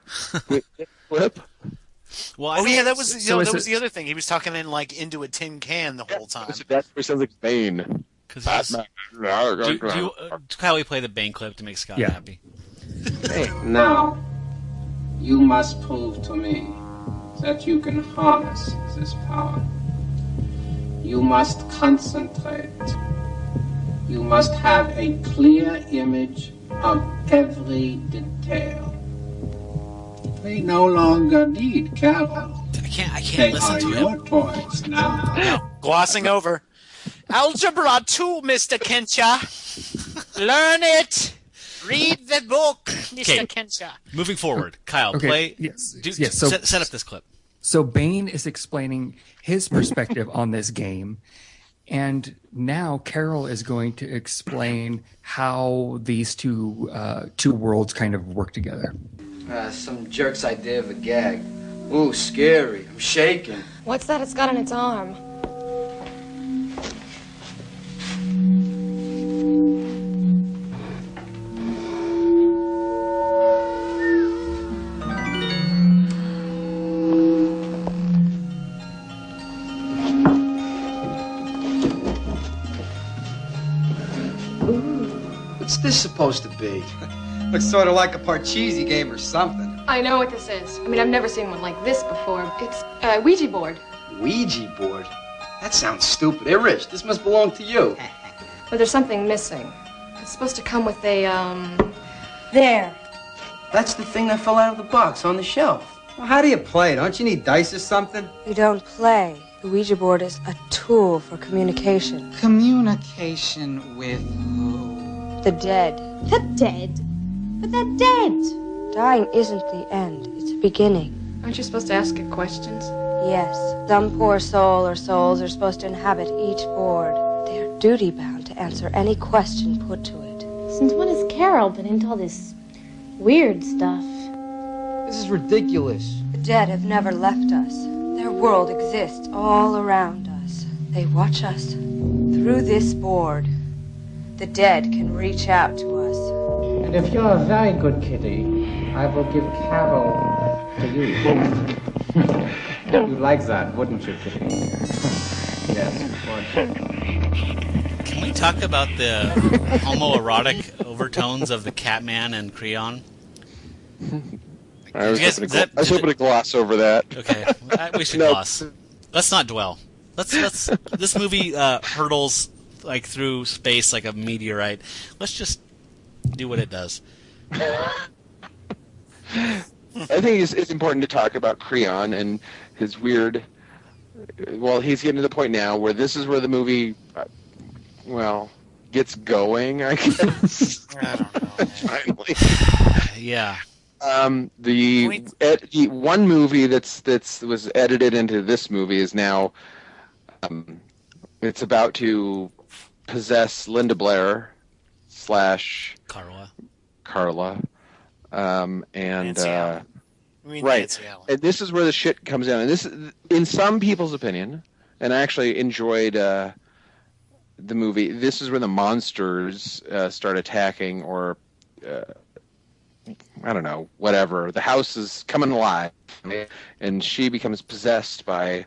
Flip. Well, that was the other thing. He was talking into a tin can the whole time. That sounds like Bane. Kyle, we play the Bane clip to make Scott happy. Now, you must prove to me that you can harness this power. You must concentrate. You must have a clear image of every detail. They no longer need Carol. I can't listen to him. They are your toys now. Glossing over. Algebra 2, Mr. Kensha. Learn it. Read the book, Mr. Kensha. Moving forward, Kyle, play. Set up this clip. So Bane is explaining his perspective on this game, and now Carol is going to explain how these two worlds kind of work together. Some jerk's idea of a gag. Ooh, scary. I'm shaking. What's that it's got on its arm? What's this supposed to be? Looks sort of like a Parcheesi game or something. I know what this is. I mean, I've never seen one like this before. It's a Ouija board. Ouija board? That sounds stupid. Hey, Rich, this must belong to you. But there's something missing. It's supposed to come with a, There. That's the thing that fell out of the box on the shelf. Well, how do you play? Don't you need dice or something? You don't play. The Ouija board is a tool for communication. Communication with who? The dead. The dead? But they're dead. Dying isn't the end. It's a beginning. Aren't you supposed to ask it questions? Yes. Some poor soul or souls are supposed to inhabit each board. They are duty-bound to answer any question put to it. Since when has Carol been into all this weird stuff? This is ridiculous. The dead have never left us. Their world exists all around us. They watch us through this board. The dead can reach out to us. And if you're a very good kitty, I will give Carol to you. You'd like that, wouldn't you, kitty? Yes, of course. Can we talk about the homoerotic overtones of the Catman and Creon? I was hoping to gloss over that. Okay, we should gloss. Let's not dwell. Let's. This movie hurtles like through space like a meteorite. Let's just do what it does. I think it's important to talk about Creon and his weird. Well, he's getting to the point now where this is where the movie, gets going. I guess. I don't know. Finally. Yeah. The one movie that was edited into this movie is now. It's about to possess Linda Blair / Carla. And Nancy Allen. Right. Nancy Allen. And this is where the shit comes down. And this, in some people's opinion, and I actually enjoyed the movie. This is where the monsters start attacking, or I don't know, whatever. The house is coming alive, and she becomes possessed by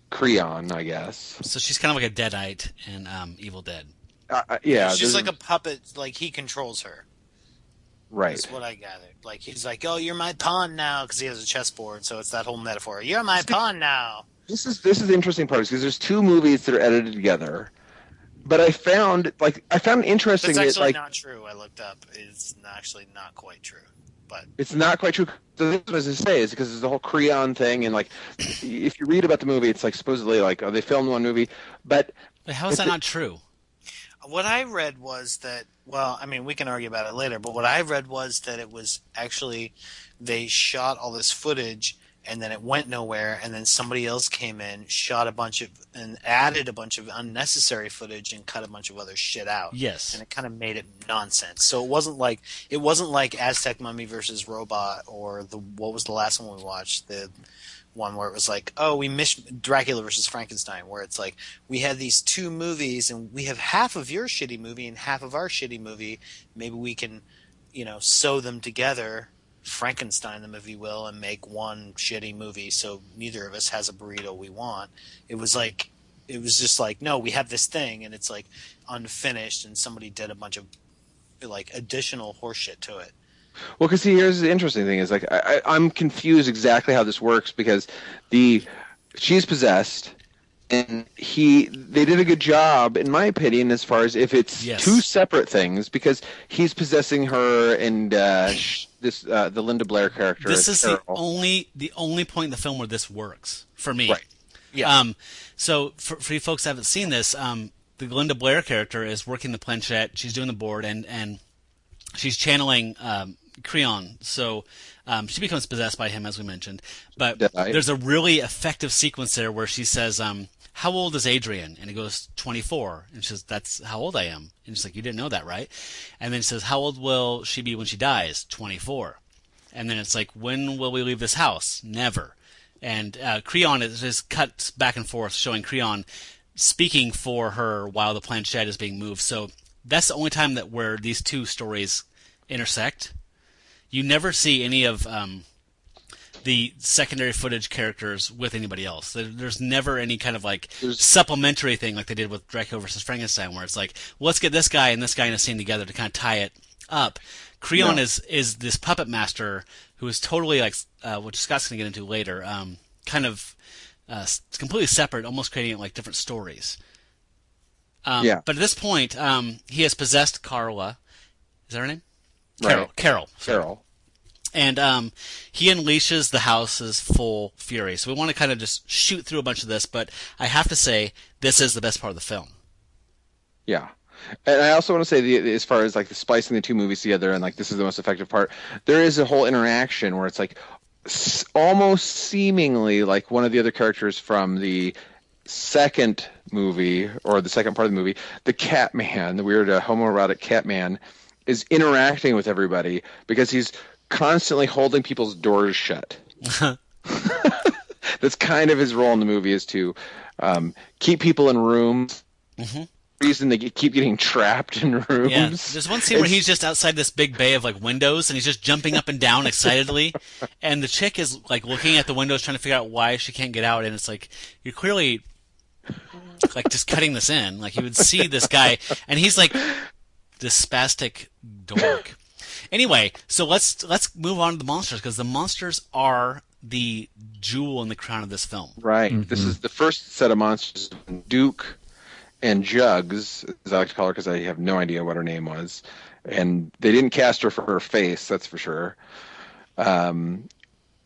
Creon, I guess. So she's kind of like a Deadite in Evil Dead. Yeah, she's like a puppet. Like he controls her. Right. That's what I gathered. Like he's like, "Oh, you're my pawn now," because he has a chessboard. So it's that whole metaphor. You're my pawn now. This is the interesting part because there's two movies that are edited together. But I found interesting. That's actually not true. I looked up. It's actually not quite true. But it's not quite true. So this was to say is because there's the whole Creon thing, and like, if you read about the movie, it's like supposedly like they filmed one movie, but how is that not true? What I read was that. Well, I mean, we can argue about it later. But what I read was that it was actually they shot all this footage. And then it went nowhere, and then somebody else came in, shot a bunch of, and added a bunch of unnecessary footage, and cut a bunch of other shit out. Yes, and it kind of made it nonsense. So it wasn't like Aztec Mummy versus Robot, or what was the last one we watched? The one where it was like, oh, we missed Dracula versus Frankenstein, where it's like we had these two movies, and we have half of your shitty movie and half of our shitty movie. Maybe we can, sew them together. Frankenstein them, if you will, and make one shitty movie so neither of us has a burrito we want. It was just like, no, we have this thing and it's like unfinished and somebody did a bunch of like additional horseshit to it. Well, because here's the interesting thing is like I'm confused exactly how this works because she's possessed and they did a good job, in my opinion, as far as if it's two separate things because he's possessing her and the Linda Blair character. This is the only point in the film where this works for me. Right. Yeah. So for you folks that haven't seen this, the Linda Blair character is working the planchette. She's doing the board and she's channeling Creon. So she becomes possessed by him, as we mentioned. But there's a really effective sequence there where she says, how old is Adrian? And he goes, 24. And she says, that's how old I am. And she's like, you didn't know that, right? And then he says, how old will she be when she dies? 24. And then it's like, when will we leave this house? Never. And Creon is just cuts back and forth, showing Creon speaking for her while the planchette is being moved. So that's the only time where these two stories intersect. You never see any of the secondary footage characters with anybody else. There's never any kind of like supplementary thing like they did with Dracula versus Frankenstein, where it's like, well, let's get this guy and this guy in a scene together to kind of tie it up. Creon is this puppet master who is totally like, which Scott's going to get into later, kind of completely separate, almost creating like different stories. But at this point, he has possessed Carla. Is that her name? Right. Carol. And he unleashes the house's full fury. So we want to kind of just shoot through a bunch of this, but I have to say, this is the best part of the film. Yeah. And I also want to say, as far as like the splicing the two movies together, and like this is the most effective part, there is a whole interaction where it's like almost seemingly like one of the other characters from the second movie, or the second part of the movie, the Catman, the weird homoerotic Catman, is interacting with everybody because he's constantly holding people's doors shut. That's kind of his role in the movie, is to keep people in rooms. Mm-hmm. Reason they keep getting trapped in rooms. Yeah. There's one scene where he's just outside this big bay of like windows, and he's just jumping up and down excitedly, and the chick is like looking at the windows trying to figure out why she can't get out, and it's like, you're clearly like just cutting this in. Like he would see this guy, and he's like this spastic dork. Anyway, so let's move on to the monsters, because the monsters are the jewel in the crown of this film. Right. Mm-hmm. This is the first set of monsters. Duke and Jugs, as I like to call her because I have no idea what her name was, and they didn't cast her for her face, that's for sure.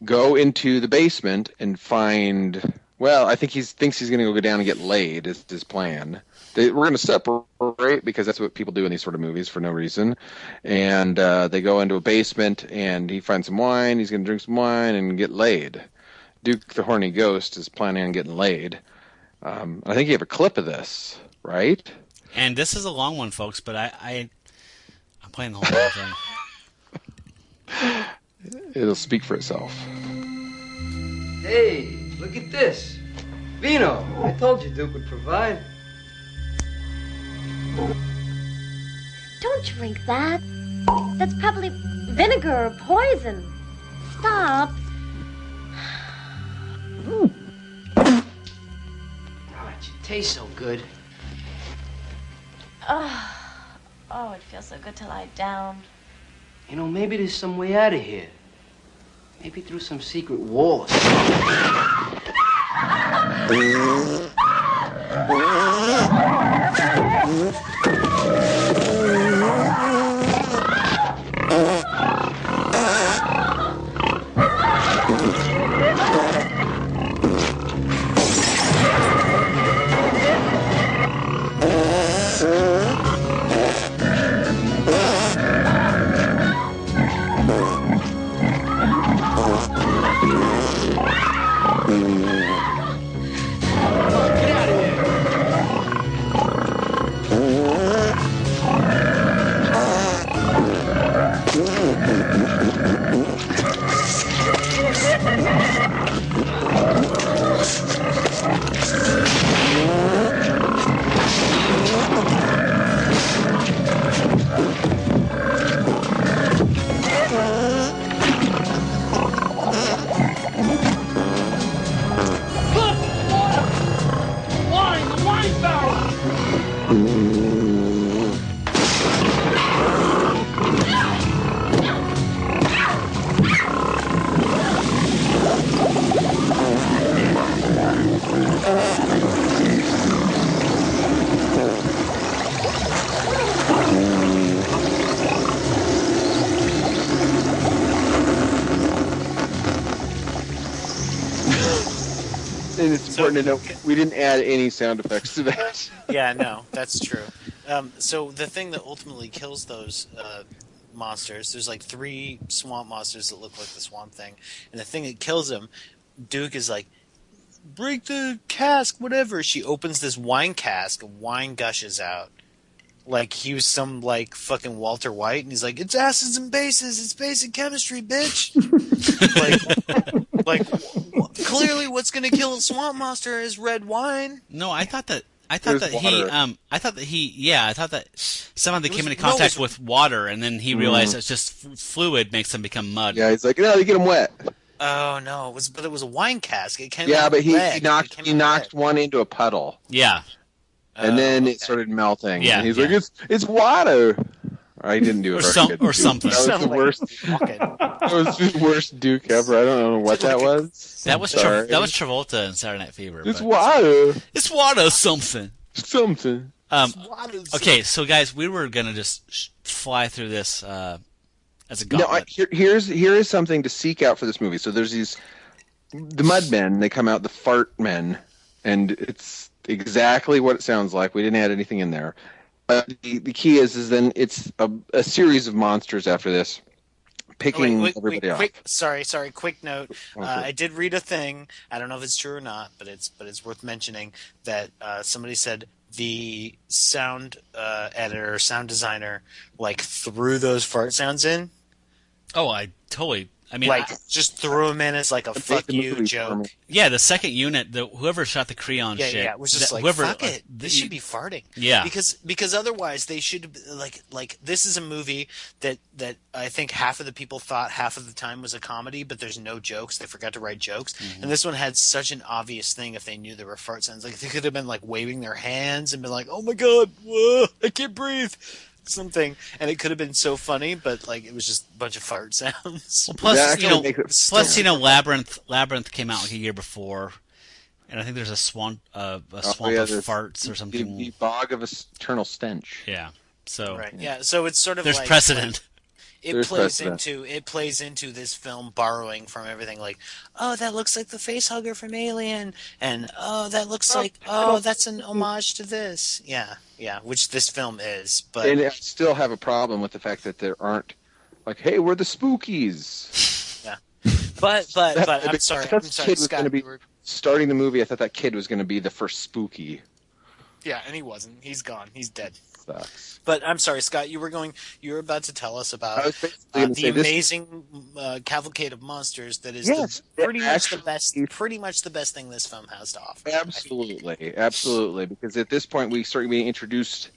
Go into the basement and find. Well, I think he thinks he's going to go down and get laid. Is his plan. We're going to separate because that's what people do in these sort of movies for no reason. And they go into a basement, and he finds some wine. He's going to drink some wine and get laid. Duke, the horny ghost, is planning on getting laid. I think you have a clip of this, right? And this is a long one, folks, but I'm playing the whole thing. It'll speak for itself. Hey, look at this. Vino. I told you Duke would provide. Don't drink that. That's probably vinegar or poison. Stop. You taste so good. Oh, it feels so good to lie down. You know, maybe there's some way out of here. Maybe through some secret wall or And it's important to note we didn't add any sound effects to that. Yeah, no, that's true. So the thing that ultimately kills those monsters, there's like 3 swamp monsters that look like the Swamp Thing, and the thing that kills them, Duke is like, break the cask, whatever. She opens this wine cask, and wine gushes out. Like he was some like fucking Walter White, and he's like, it's acids and bases, it's basic chemistry, bitch. like clearly what's going to kill a swamp monster is red wine. No, I thought that somehow they came into contact with water, and then he realized it's just fluid makes them become mud. Yeah, he's like, no, they get them wet. Oh no, it was a wine cask. It came. Yeah, but he knocked one into a puddle. Yeah, and then it started melting. Yeah, and he's like, it's water. Or he didn't do it something. That was the worst. That was the worst Duke ever. I don't know what that was. That was Travolta in Saturday Night Fever. It's water. It's water something. Something. Okay, so guys, we were gonna just fly through this as a gauntlet. No, here is something to seek out for this movie. So there's the mud men. They come out, the fart men, and it's exactly what it sounds like. We didn't add anything in there. The key is then it's a series of monsters after this, picking everybody off. Quick note. I did read a thing. I don't know if it's true or not, but it's worth mentioning that somebody said the sound editor, sound designer, like threw those fart sounds in. Oh, I totally I mean, like just threw him in as like a fuck you joke. Yeah, the second unit, whoever shot the Creon shit, yeah, it was just like whoever, fuck it, this should be farting. Yeah, because otherwise they should like this is a movie that I think half of the people thought half of the time was a comedy, but there's no jokes. They forgot to write jokes, and this one had such an obvious thing. If they knew there were fart sounds, like they could have been like waving their hands and been like, "Oh my god, whoa, I can't breathe." Something, and it could have been so funny, but like it was just a bunch of fart sounds. Well, plus Labyrinth came out like a year before, and I think there's a swamp of farts or something. The bog of eternal stench. Yeah. So right. Yeah. So it's sort of there's like, precedent. It plays into this film borrowing from everything. Like, oh, that looks like the facehugger from Alien, and oh, that looks like that's an homage to this. Yeah, which this film is. But and I still have a problem with the fact that there aren't like, hey, we're the Spookies. Yeah, but I'm sorry, Scott, was going to be starting the movie. I thought that kid was going to be the first Spooky. Yeah, and he wasn't. He's gone. He's dead. Sucks. But I'm sorry, Scott. You were about to tell us about the amazing cavalcade of monsters that is pretty much the best thing this film has to offer. Absolutely. Because at this point we start being introduced.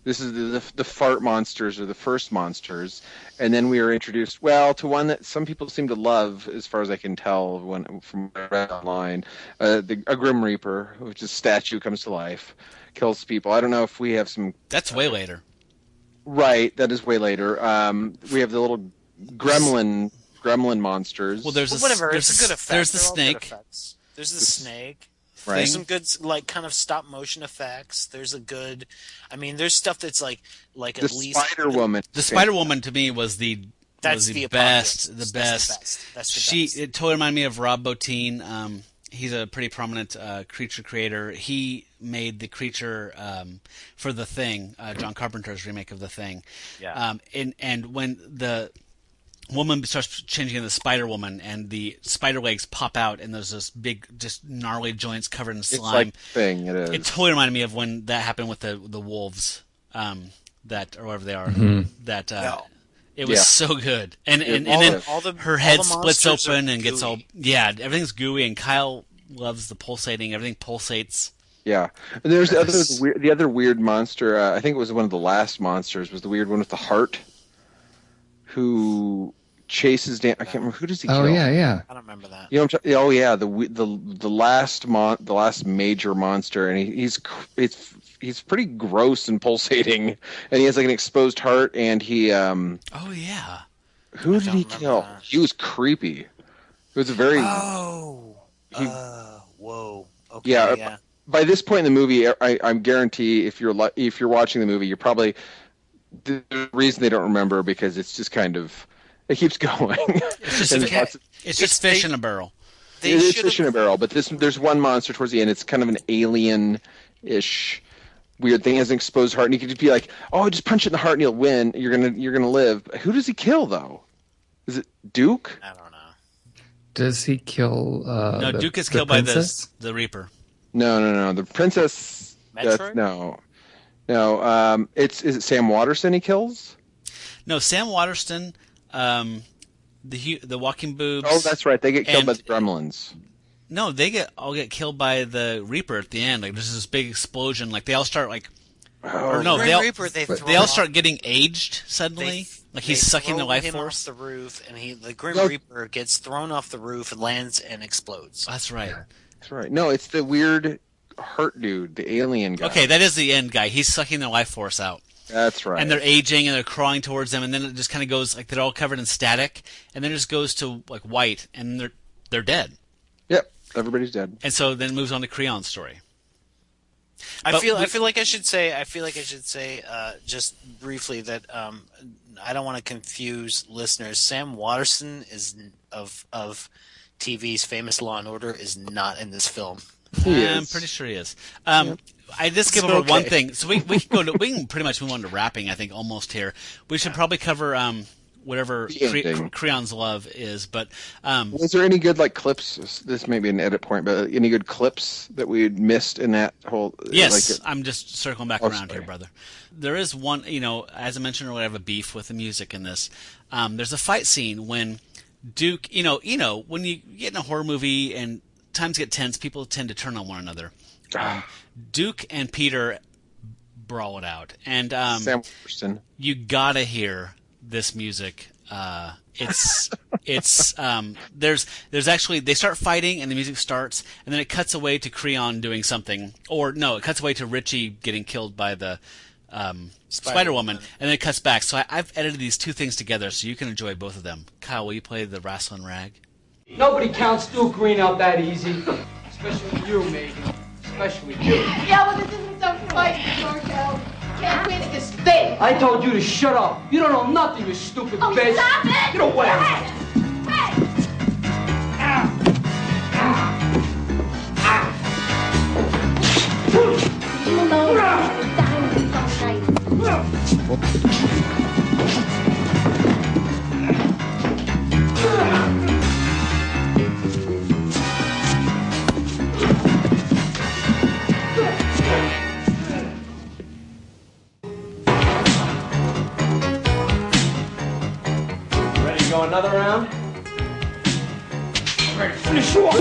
This is the fart monsters or the first monsters, and then we are introduced to one that some people seem to love, as far as I can tell from what I read online. A Grim Reaper, which is a statue, comes to life, kills people. I don't know if we have some. That's way later. Right, that is way later. We have the little gremlin monsters. Well, whatever. It's a good effect. There's the snake. There's the snake. Right. There's some good, like, kind of stop motion effects. There's stuff that's like at least Spider Woman. The Spider Woman to me was the best. It totally reminded me of Rob Bottin. He's a pretty prominent creature creator. He made the creature for The Thing, John Carpenter's remake of The Thing. Yeah. And when the woman starts changing into the Spider Woman, and the spider legs pop out, and there's this big, just gnarly joints covered in slime. It's like Thing. It is. It totally reminded me of when that happened with the wolves, that or whatever they are. It was so good, and then her head splits open and gets all everything's gooey, and Kyle loves the pulsating. Everything pulsates. Yeah, and there's the other weird monster. I think it was one of the last monsters. Was the weird one with the heart, who chases down. I can't remember, who does he kill? Oh yeah. I don't remember that. You know what I'm talking? Oh yeah, the last major monster, and he's pretty gross and pulsating, and he has like an exposed heart, and he oh yeah. Who did he kill? That. He was creepy. It was a very whoa. Okay, yeah. By this point in the movie, I guarantee if you're watching the movie, you're probably the reason they don't remember because it's just kind of it keeps going. It's just fish in a barrel. It is fish in a barrel, but there's one monster towards the end. It's kind of an alien-ish weird thing. It has an exposed heart, and you could just be like, "Oh, just punch it in the heart and you'll win. You're gonna live." Who does he kill though? Is it Duke? I don't know. Does he kill? No, Duke is killed by the Reaper. No. The princess. No. Is it Sam Waterston he kills? No, Sam Waterston. The walking boobs. Oh, that's right. They get killed by the gremlins. No, they all get killed by the Reaper at the end. Like there's this big explosion. Like they all start like. They all start getting aged suddenly. He's sucking the life force. Off the roof, and the Grim Reaper gets thrown off the roof and lands and explodes. That's right. That's right. No, it's the weird hurt dude, the alien guy. Okay, that is the end guy. He's sucking their life force out. That's right. And they're aging, and they're crawling towards them, and then it just kind of goes like they're all covered in static, and then it just goes to like white, and they're dead. Yep, everybody's dead. And so then it moves on to Creon's story. I feel like I should say just briefly that I don't want to confuse listeners. Sam Waterston is of TV's famous Law and Order is not in this film. I'm pretty sure he is. I just give over one thing, so we can pretty much move on to wrapping. I think almost here. We should probably cover whatever Creon's love is. But was there any good like clips? This may be an edit point, but any good clips that we had missed in that whole? Yes, I'm just circling back around here, brother. There is one, as I mentioned earlier, I have a beef with the music in this. There's a fight scene when Duke, when you get in a horror movie and times get tense, people tend to turn on one another. Duke and Peter brawl it out, and Sam Worthington. You gotta hear this music. There's actually, they start fighting and the music starts, and then it cuts away to Creon doing something, or no, it cuts away to Richie getting killed by the Spider-Woman, and then it cuts back. So I've edited these two things together so you can enjoy both of them. Kyle, will you play the Wrestling Rag? Nobody counts Duke Green out that easy. Especially you, Megan. Especially you. Yeah, well, this isn't some fight, Markel. Can't win against Finn. I told you to shut up. You don't know nothing, you stupid bitch. Stop it! Get away. Hey! Even though we're dying to Ready to go another round? I'm ready to finish you off.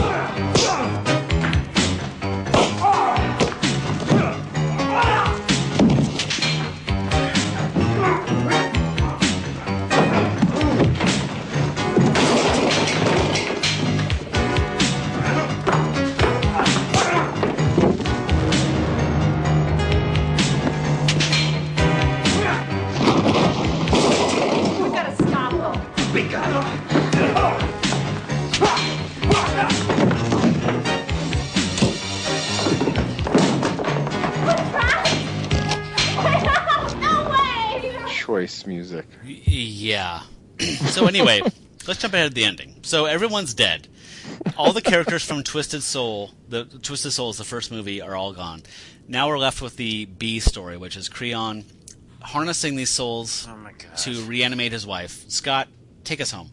Choice music. Yeah. So anyway, let's jump ahead to the ending. So everyone's dead. All the characters from Twisted Soul, the Twisted Soul is the first movie, are all gone. Now we're left with the B story, which is Creon harnessing these souls to reanimate his wife. Scott, take us home.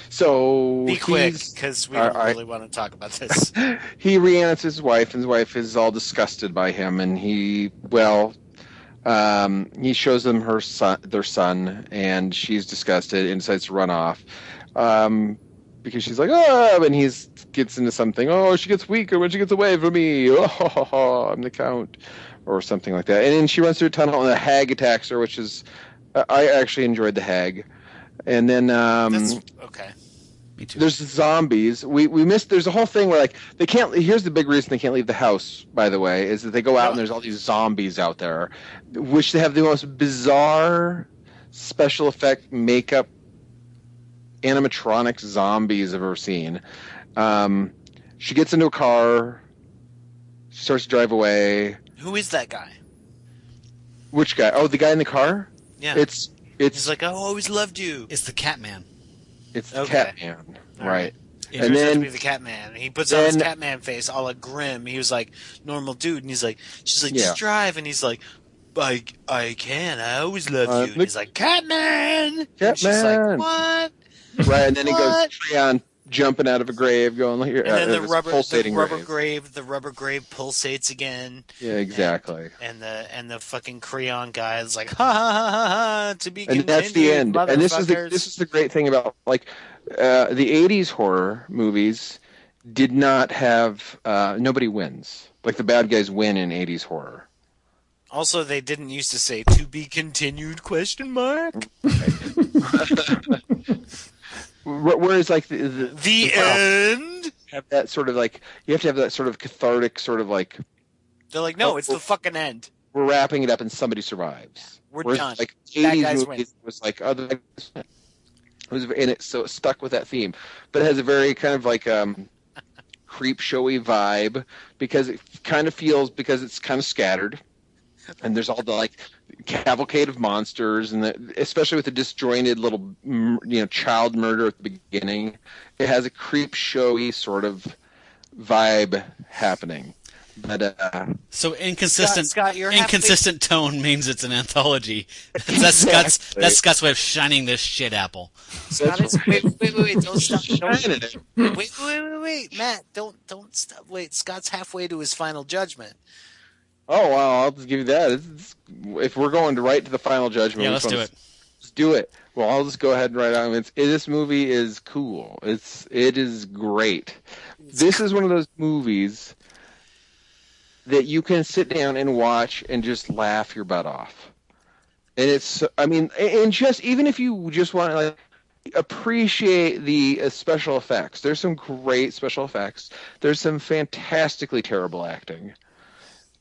So be quick, because we don't really want to talk about this. He reanimates his wife, and his wife is all disgusted by him, and he shows them their son, and she's disgusted and decides to run off. Because she's like, oh, and he gets into something. Oh, she gets weaker when she gets away from me. Oh, I'm the Count, or something like that. And then she runs through a tunnel, and a hag attacks her, which is, I actually enjoyed the hag. And then, That's okay. Me too. There's zombies. We missed. There's a whole thing where, like, they can't. Here's the big reason they can't leave the house. By the way, is that they go out and there's all these zombies out there, which they have the most bizarre special effect makeup animatronic zombies I've ever seen. She gets into a car, she starts to drive away. Who is that guy? Which guy? Oh, the guy in the car? Yeah. It's He's like, I always loved you. It's the Catman. It's the Catman, right? It and then to be the Catman. He puts on his Catman face, a la Grimm. He was like normal dude, and she's like, just drive, and he's like, I can. I always loved you. And he's like, Catman. And she's like, what? Right, and then he goes Creon jumping out of a grave, going here. And then the rubber grave pulsates again. Yeah, exactly. And the fucking Creon guy is like, ha ha ha ha, to be continued. And that's the end. And this is the great thing about, like, the 80s horror movies did not have nobody wins. Like, the bad guys win in 80s horror. Also, they didn't used to say "to be continued?" ? Whereas, like, the end, have that sort of, like, you have to have that sort of cathartic sort of, like, they're like, no, it's the fucking end. We're wrapping it up and somebody survives. We're done. Like, Bad 80s guys movies was like, other it was in it, so it stuck with that theme. But it has a very kind of like creep showy vibe because it kind of feels, because it's kind of scattered. And there's all the, like, cavalcade of monsters, and especially with the disjointed little, child murder at the beginning, it has a creep showy sort of vibe happening. But so inconsistent, Scott, inconsistent tone means it's an anthology. That's Scott's way of shining this shit apple. Scott is, wait, don't stop. Wait, Matt, don't stop. Wait, Scott's halfway to his final judgment. Oh, well, I'll just give you that. If we're going right to the final judgment, yeah, let's do it. Let's do it. Well, I'll just go ahead and write on. This movie is cool. It is great. This is one of those movies that you can sit down and watch and just laugh your butt off. And and just even if you just want to like appreciate the special effects, there's some great special effects. There's some fantastically terrible acting.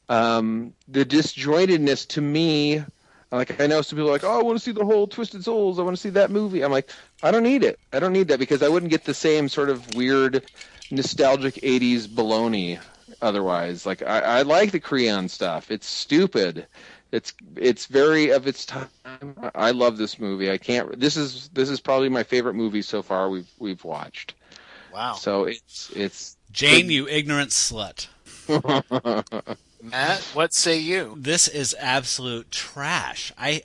The disjointedness to me, like I know some people are like, oh, I want to see the whole Twisted Souls. I want to see that movie. I'm like, I don't need it. I don't need that because I wouldn't get the same sort of weird, nostalgic '80s baloney otherwise. Like I like the Creon stuff. It's stupid. It's very of its time. I love this movie. I can't. This is probably my favorite movie so far we've watched. Wow. So it's Jane, you ignorant slut. Matt, what say you? This is absolute trash. I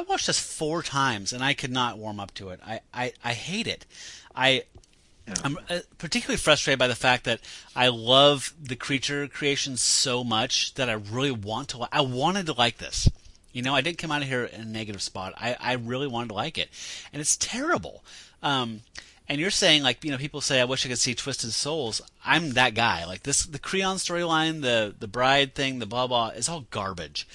watched this 4 times and I could not warm up to it. I hate it. I'm particularly frustrated by the fact that I love the creature creation so much that I really I wanted to like this. You know, I didn't come out of here in a negative spot. I really wanted to like it, and it's terrible. And you're saying, like, you know, people say, I wish I could see Twisted Souls. I'm that guy. Like, the Creon storyline, the bride thing, the blah, blah, is all garbage.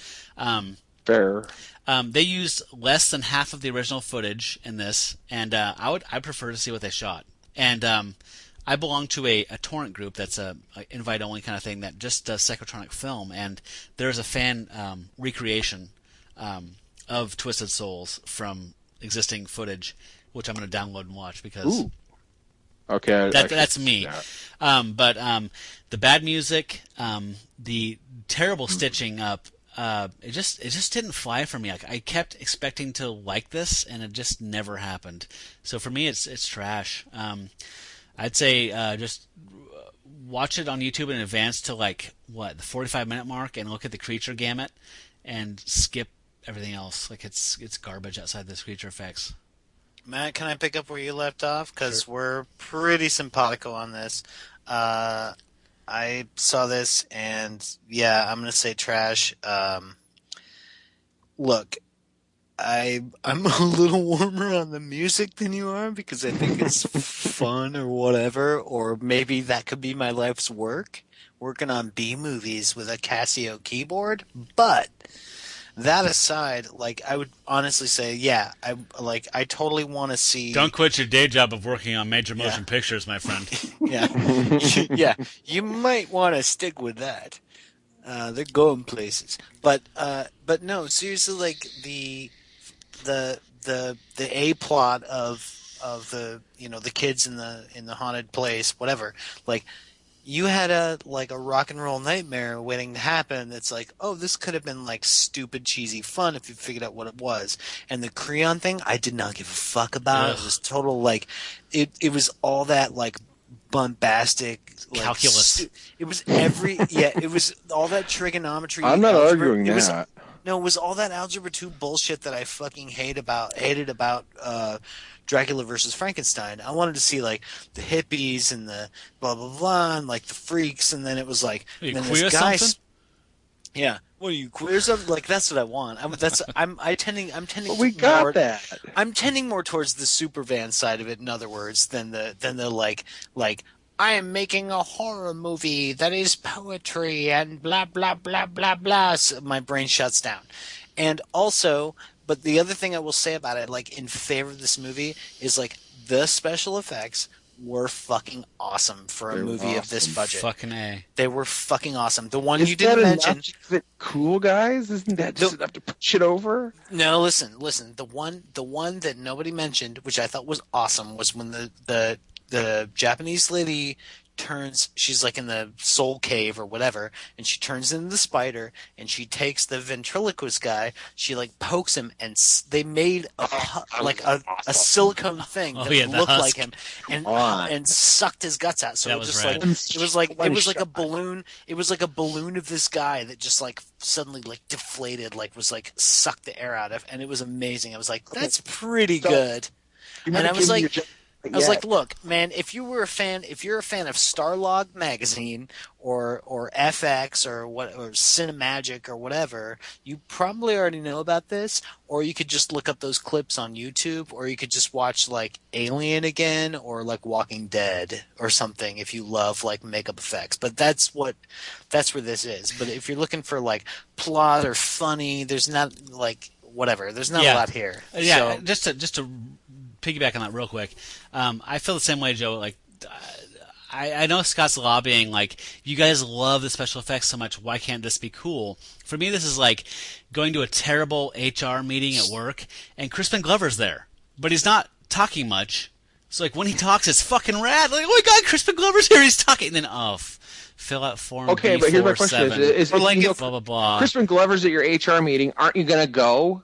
Fair. They used less than half of the original footage in this, and I'd prefer to see what they shot. And I belong to a torrent group that's a invite-only kind of thing that just does psychotronic film, and there's a fan recreation of Twisted Souls from existing footage, which I'm going to download and watch because Ooh. Okay, that's me. But the bad music, the terrible stitching up, it just didn't fly for me. I kept expecting to like this, and it just never happened. So for me, it's trash. I'd say just watch it on YouTube in advance to the 45-minute mark, and look at the creature gamut, and skip everything else. Like it's garbage outside the creature effects. Matt, can I pick up where you left off? Because we're pretty simpatico on this. I saw this, and yeah, I'm going to say trash. Look, I'm a little warmer on the music than you are because I think it's fun or whatever, or maybe that could be my life's work, working on B movies with a Casio keyboard. But that aside, I would honestly say, yeah, I totally want to see. Don't quit your day job of working on major motion pictures, my friend. Yeah, yeah, you might want to stick with that. They're going places, but no, seriously, the A plot of the kids in the haunted place, whatever, you had a rock and roll nightmare waiting to happen. That's oh, this could have been stupid, cheesy fun if you figured out what it was. And the Creon thing, I did not give a fuck about. Ugh. It was total it was all that bombastic calculus. It was it was all that trigonometry. I'm not arguing that. No, it was all that Algebra 2 bullshit that I fucking hated about Dracula versus Frankenstein. I wanted to see the hippies and the blah blah blah and the freaks, and then it was Are you then queer this guy. something? Yeah, what are you queer something? That's what I want. I'm tending. Well, we got more, that. I'm tending more towards the Supervan side of it. In other words, than the I am making a horror movie that is poetry and blah, blah, blah, blah, blah. So my brain shuts down. And also, but the other thing I will say about it, in favor of this movie, is, the special effects were fucking awesome for a movie of this budget. Fucking A. They were fucking awesome. The one you didn't mention. Is that cool, guys? Isn't that just enough to push it over? No, listen. The one that nobody mentioned, which I thought was awesome, was when the Japanese lady turns, she's in the soul cave or whatever, and she turns into the spider, and she takes the ventriloquist guy, she pokes him, and they made a silicone thing that looked like him, and sucked his guts out. So that it was just it was like a balloon. It was like a balloon of this guy that just suddenly deflated, was sucked the air out of, and it was amazing. I was like, that's pretty good. You And I was like, I was like, look, man, if you're a fan of Starlog magazine or FX or Cinemagic or whatever, you probably already know about this, or you could just look up those clips on YouTube, or you could just watch like Alien again or like Walking Dead or something if you love like makeup effects. But that's where this is. But if you're looking for like plot or funny, there's not like whatever. There's not a lot here. Yeah, So, just to piggyback on that real quick, I feel the same way, Joe. Like, I know Scott's lobbying, like, you guys love the special effects so much, why can't this be cool? For me, this is like going to a terrible HR meeting at work, and Crispin Glover's there, but he's not talking much. So, like, when he talks, it's fucking rad. Like, oh my god, Crispin Glover's here, he's talking. And then, fill out form Okay, B47, but here's my question: is like, blah, blah, blah. Crispin Glover's at your HR meeting? Aren't you gonna go?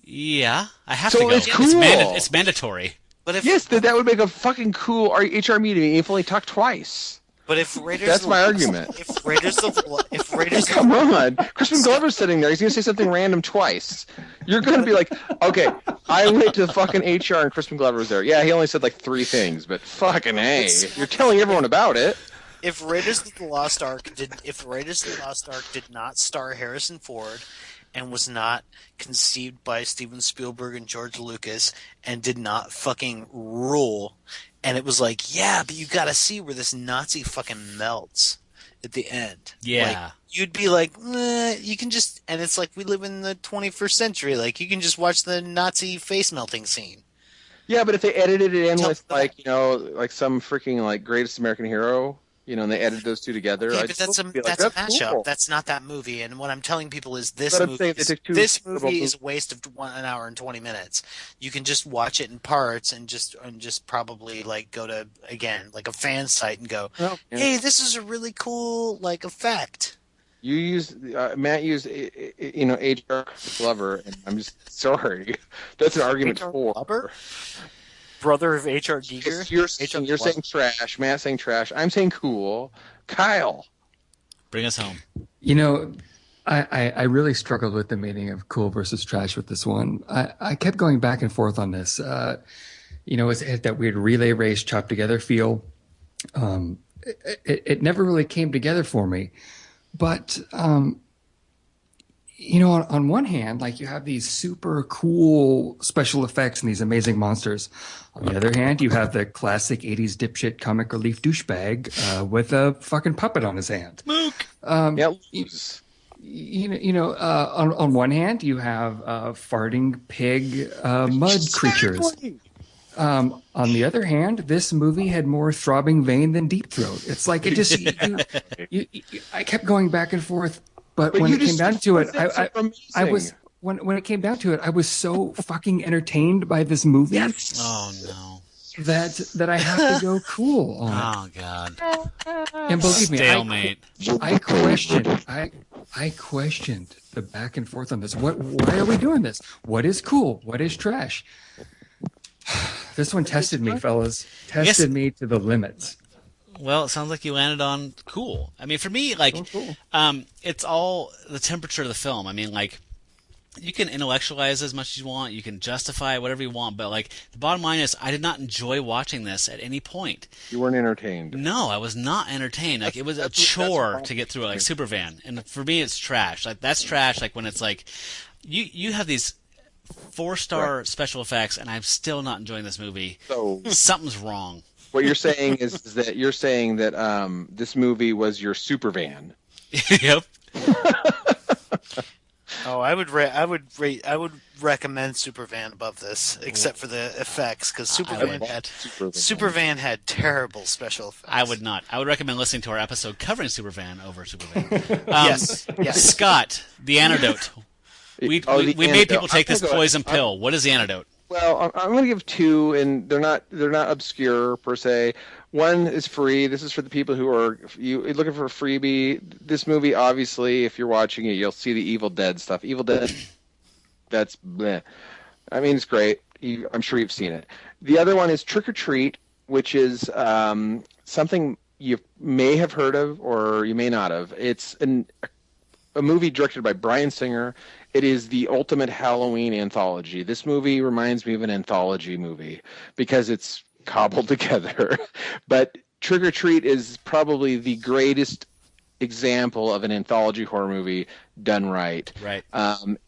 Yeah, I have So to go. it's cool. It's mandatory. But if Yes, that would make a fucking cool HR meeting. You've only talked twice. But if Raiders, That's my argument. If Raiders, Come on, Crispin Glover's sitting there. He's gonna say something random twice. You're gonna be like, okay, I went to fucking HR and Crispin Glover was there. Yeah, he only said like 3 things, but fucking hey, you're telling everyone about it. If Raiders of the Lost Ark did not star Harrison Ford, and was not conceived by Steven Spielberg and George Lucas, and did not fucking rule, and it was like, yeah, but you gotta see where this Nazi fucking melts at the end. Yeah. Like, you'd be like, you can just, and it's like we live in the 21st century, like you can just watch the Nazi face melting scene. Yeah, but if they edited it in with like, you know, like some freaking like Greatest American Hero, you know, and they edited those two together. Yeah, I'd but that's a still be like, mashup. cool. That's not that movie. And what I'm telling people is But I'm saying they took two this terrible movie is a waste of 1 hour and 20 minutes. You can just watch it in parts and just probably like go to again like a fan site and go, Well, yeah. hey, this is a really cool like effect. You used Matt used you know HR Glover, and I'm just sorry. That's an argument HR for. Glover? Brother of H.R. Giger? You're saying trash. Matt's saying trash. I'm saying cool. Kyle, bring us home. You know, I really struggled with the meaning of cool versus trash with this one. I kept going back and forth on this. You know, it had that weird relay race chopped together feel. It never really came together for me. But, you know, on one hand, like you have these super cool special effects and these amazing monsters. On the other hand, you have the classic 80s dipshit comic relief douchebag with a fucking puppet on his hand. Mook! You know, on one hand, you have farting pig mud creatures. On the other hand, this movie had more throbbing vein than Deep Throat. It's like it just, I kept going back and forth. But when it came down to it, I was when it came down to it, I was so fucking entertained by this movie. Yes. Oh no. That I have to go cool on it. Oh god. And believe me, stalemate. I questioned the back and forth on this. Why are we doing this? What is cool? What is trash? This one tested me, fellas. Tested me to the limits. Well, it sounds like you landed on cool. I mean, for me, like, it's all the temperature of the film. I mean, like, you can intellectualize as much as you want. You can justify whatever you want. But, like, the bottom line is I did not enjoy watching this at any point. You weren't entertained. No, I was not entertained. Like, it was a chore to get through it, like Supervan. And for me, it's trash. Like, that's trash. Like, when it's like, you have these 4-star special effects, and I'm still not enjoying this movie. So something's wrong. What you're saying is that you're saying that this movie was your Supervan. Yep. Oh, I would recommend Supervan above this, except for the effects, because Supervan had terrible special effects. I would not. I would recommend listening to our episode covering Supervan over Supervan. Yes. Scott, the antidote. We made people take this poison pill. What is the antidote? Well, I'm going to give 2, and they're not obscure per se. One is free. This is for the people who are looking for a freebie. This movie, obviously, if you're watching it, you'll see the Evil Dead stuff. Evil Dead, that's bleh. I mean, it's great. I'm sure you've seen it. The other one is Trick or Treat, which is something you may have heard of or you may not have. It's a movie directed by Bryan Singer. It is the ultimate Halloween anthology. This movie reminds me of an anthology movie because it's cobbled together. But Trick or Treat is probably the greatest example of an anthology horror movie done right. Right.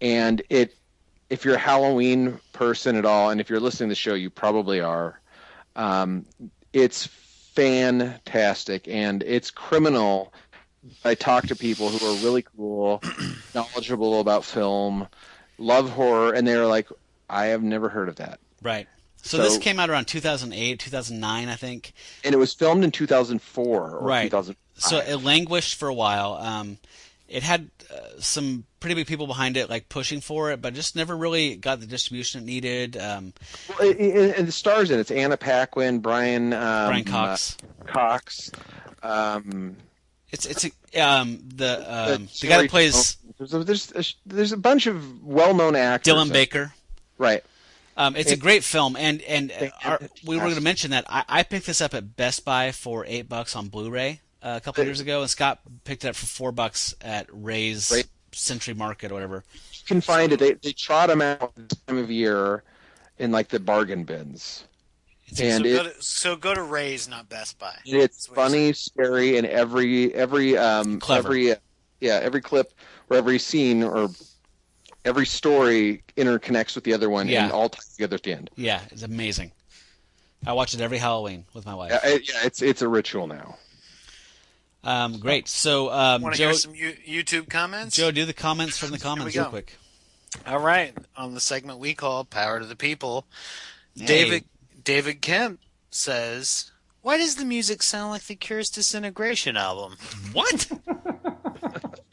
And if you're a Halloween person at all, and if you're listening to the show, you probably are. It's fantastic, and it's criminal. I talk to people who are really cool, knowledgeable about film, love horror, and they're like, I have never heard of that. Right. So this came out around 2008, 2009, I think. And it was filmed in 2004 or right. 2005. So it languished for a while. It had some pretty big people behind it, like pushing for it, but just never really got the distribution it needed. And the stars in it's Anna Paquin, Brian Cox. It's the guy that plays. There's a bunch of well-known actors. Dylan Baker. Right. It's a great film, and we were going to mention that I picked this up at Best Buy for $8 on Blu-ray a couple of years ago, and Scott picked it up for $4 at Ray's Century Market or whatever. You can find it. They trot them out this time of year in like the bargain bins. So go to Ray's, not Best Buy. It's funny, scary, and every clip or every scene or every story interconnects with the other one and all ties together at the end. Yeah, it's amazing. I watch it every Halloween with my wife. It's a ritual now. Great. So, want to Joe, hear some YouTube comments? Joe, do the comments from the comments real quick. All right, on the segment we call "Power to the People," Hey. David Kemp says, "Why does the music sound like the Cure's Disintegration album?" What?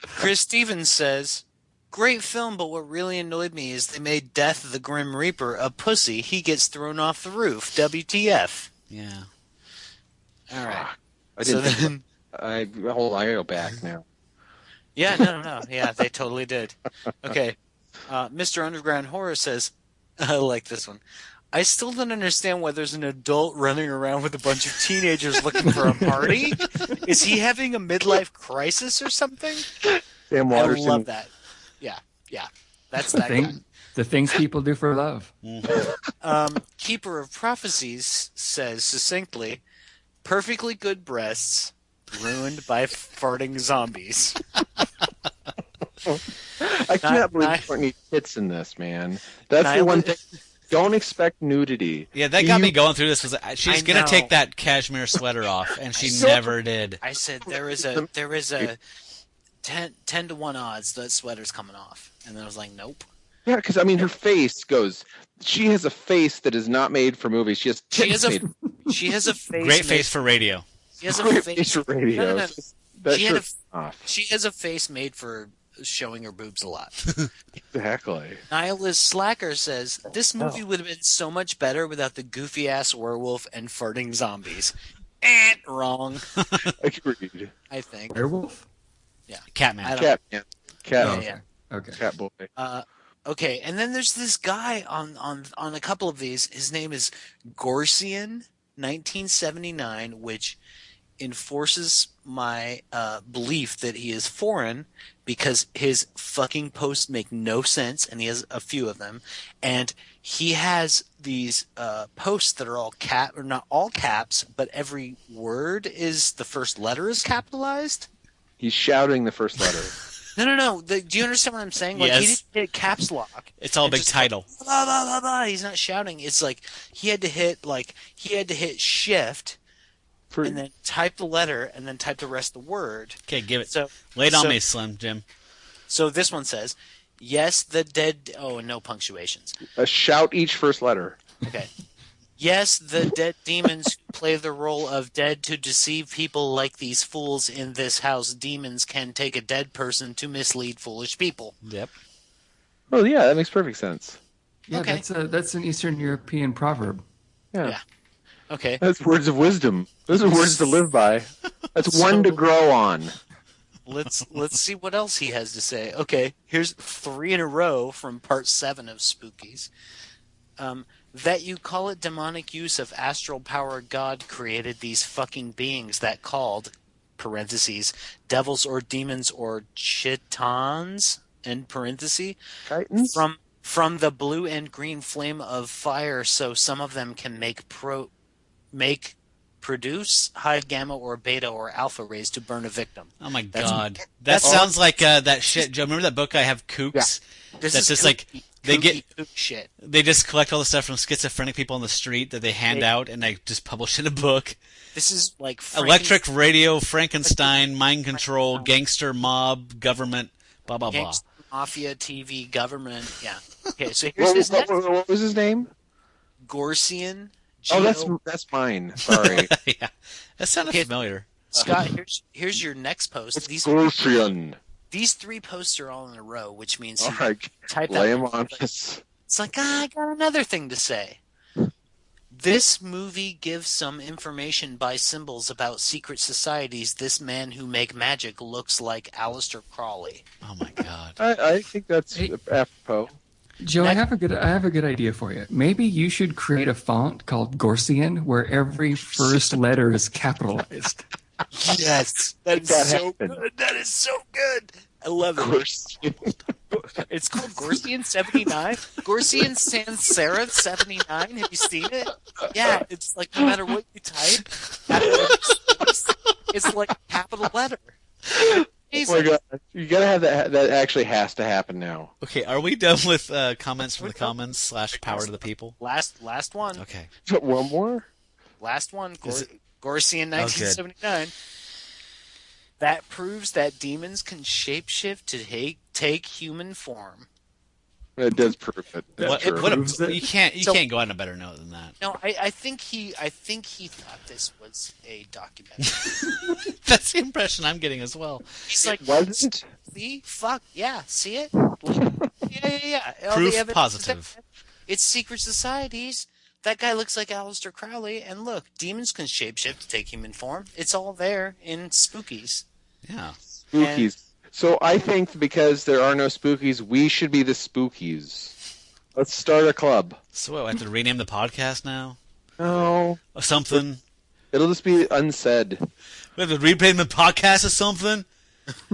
Chris Stevens says, "Great film, but what really annoyed me is they made Death the Grim Reaper a pussy. He gets thrown off the roof. WTF?" Yeah. All right. I go back now. Yeah, no. Yeah, they totally did. Okay. Mr. Underground Horror says, I like this one. "I still don't understand why there's an adult running around with a bunch of teenagers looking for a party. Is he having a midlife crisis or something?" Sam Waterston. I love that. Yeah. That's that guy. The things people do for love. Keeper of Prophecies says succinctly, "Perfectly good breasts ruined by farting zombies." I can't believe Courtney tits in this, man. That's the one thing. Don't expect nudity. Yeah, that got me going through this. She's going to take that cashmere sweater off, and she never did. I said there is a 10 to 1 odds that sweater's coming off, and then I was like, nope. Yeah, because I mean, her face goes. She has a face that is not made for movies. She has a face. Great face for radio. She has a face for radio. No. She has a face made for showing her boobs a lot. Exactly. Nihilist Slacker says, "This movie would have been so much better without the goofy ass werewolf and farting zombies." Wrong. Agreed. I think. Werewolf? Yeah. Catman. Catman. Yeah. Okay. Cat boy. Okay, and then there's this guy on a couple of these. His name is Gorsian 1979, which enforces my belief that he is foreign because his fucking posts make no sense, and he has a few of them. And he has these posts that are all or not all caps, but every word is the first letter is capitalized. He's shouting the first letter. No. Do you understand what I'm saying? Like, yes. He didn't hit caps lock. It's all big title. Blah, blah, blah, blah. He's not shouting. It's like he had to hit shift and then type the letter and then type the rest of the word. Okay, give it. Lay it on me, Slim Jim. So this one says, "Yes, the dead." Oh, and no punctuations. Shout each first letter. Okay. "Yes, the dead demons who play the role of dead to deceive people like these fools in this house. Demons can take a dead person to mislead foolish people." Yep. Oh yeah, that makes perfect sense. Yeah, okay. That's an Eastern European proverb. Yeah. Okay. That's words of wisdom. Those are words to live by. That's one to grow on. Let's see what else he has to say. Okay, here's 3 in a row from part 7 of Spookies. That you call it demonic use of astral power, God created these fucking beings that called, parentheses, devils or demons or chitons, end parenthesis, Titans? from the blue and green flame of fire, so some of them can make produce high gamma or beta or alpha rays to burn a victim. Oh my god, that sounds like that shit. Joe, remember that book I have, Kooks? Yeah. That's just like shit. They just collect all the stuff from schizophrenic people on the street that they hand out, and they just publish in a book. This is like electric radio, Frankenstein, mind control, gangster mob, government, blah blah blah. Mafia, TV, government. Yeah. Okay, so here's his next. What was his name? Gorsian. Oh, that's mine. Sorry. Yeah, that sounded familiar. Scott, here's your next post. Gorsian. These 3 posts are all in a row, which means all right, type lay that. him on us. It's like, I got another thing to say. This movie gives some information by symbols about secret societies. This man who make magic looks like Aleister Crowley. Oh my god! I think that's apropos. Joe, I have a good idea for you. Maybe you should create a font called Gorsian, where every first letter is capitalized. Yes, that's so good. That is so good. I love it. It's called Gorsian 79. Gorsian Sans Serif 79. Have you seen it? Yeah, it's like no matter what you type, it's like a capital letter. Oh my god! You gotta have that. That actually has to happen now. Okay, are we done with comments from the commons / power to the people? Last one. Okay. One more. Last one. Gorsian 1979. That proves that demons can shapeshift to take human form. It does prove it. You can't go on a better note than that. No, I think he thought this was a documentary. That's the impression I'm getting as well. He's like, wasn't? See, fuck, yeah, see it? Yeah. Proof positive. It's secret societies. That guy looks like Aleister Crowley, and look, demons can shapeshift to take human form. It's all there in Spookies. Yeah. Spookies. So I think because there are no Spookies, we should be the Spookies. Let's start a club. So what, I have to rename the podcast now? No. Or something? It'll just be unsaid. We have to rename the podcast or something?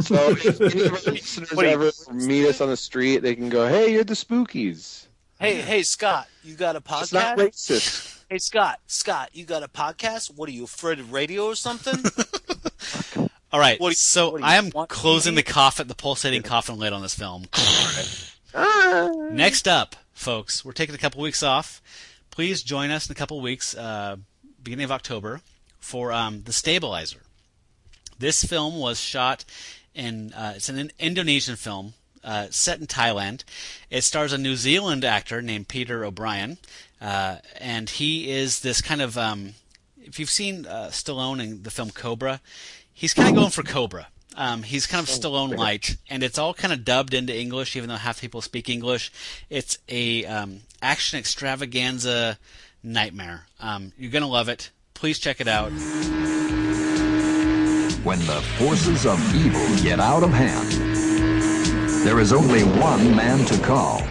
So if any of our listeners ever meet us on the street, they can go, hey, you're the Spookies. Hey, Scott, you got a podcast? It's not racist. Hey, Scott, you got a podcast? What are you, afraid of radio or something? All right, I am closing the pulsating coffin lid on this film. Next up, folks, we're taking a couple weeks off. Please join us in a couple weeks, beginning of October, for The Stabilizer. This film was shot it's an Indonesian film set in Thailand. It stars a New Zealand actor named Peter O'Brien, and he is this kind of, if you've seen Stallone in the film Cobra, he's kind of going for Cobra. He's kind of Stallone light, and it's all kind of dubbed into English, even though half the people speak English. It's a action extravaganza nightmare. You're going to love it. Please check it out. When the forces of evil get out of hand, there is only one man to call.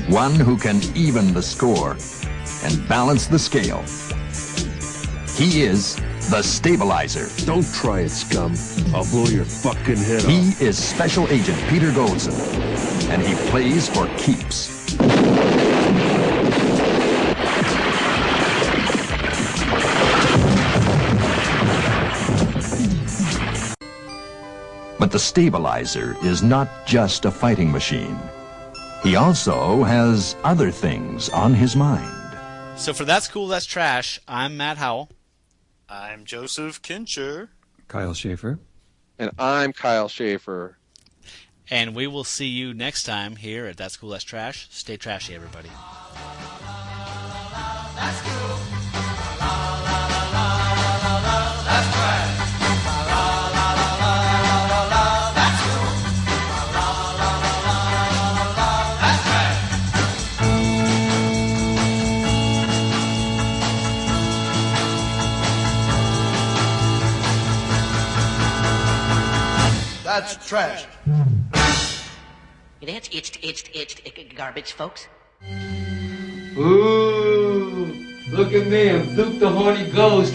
One who can even the score and balance the scale. He is the Stabilizer. Don't try it, scum. I'll blow your fucking head off. He is Special Agent Peter Goldson, and he plays for keeps. But the Stabilizer is not just a fighting machine. He also has other things on his mind. So for That's Cool, That's Trash, I'm Matt Howell. I'm Joseph Kincher. Kyle Schaefer. And I'm Kyle Schaefer. And we will see you next time here at That's Cool, That's Trash. Stay trashy, everybody. That's cool. That's trash. That's trash. It's garbage, folks. Ooh, look at me, I'm Duke the Horny Ghost.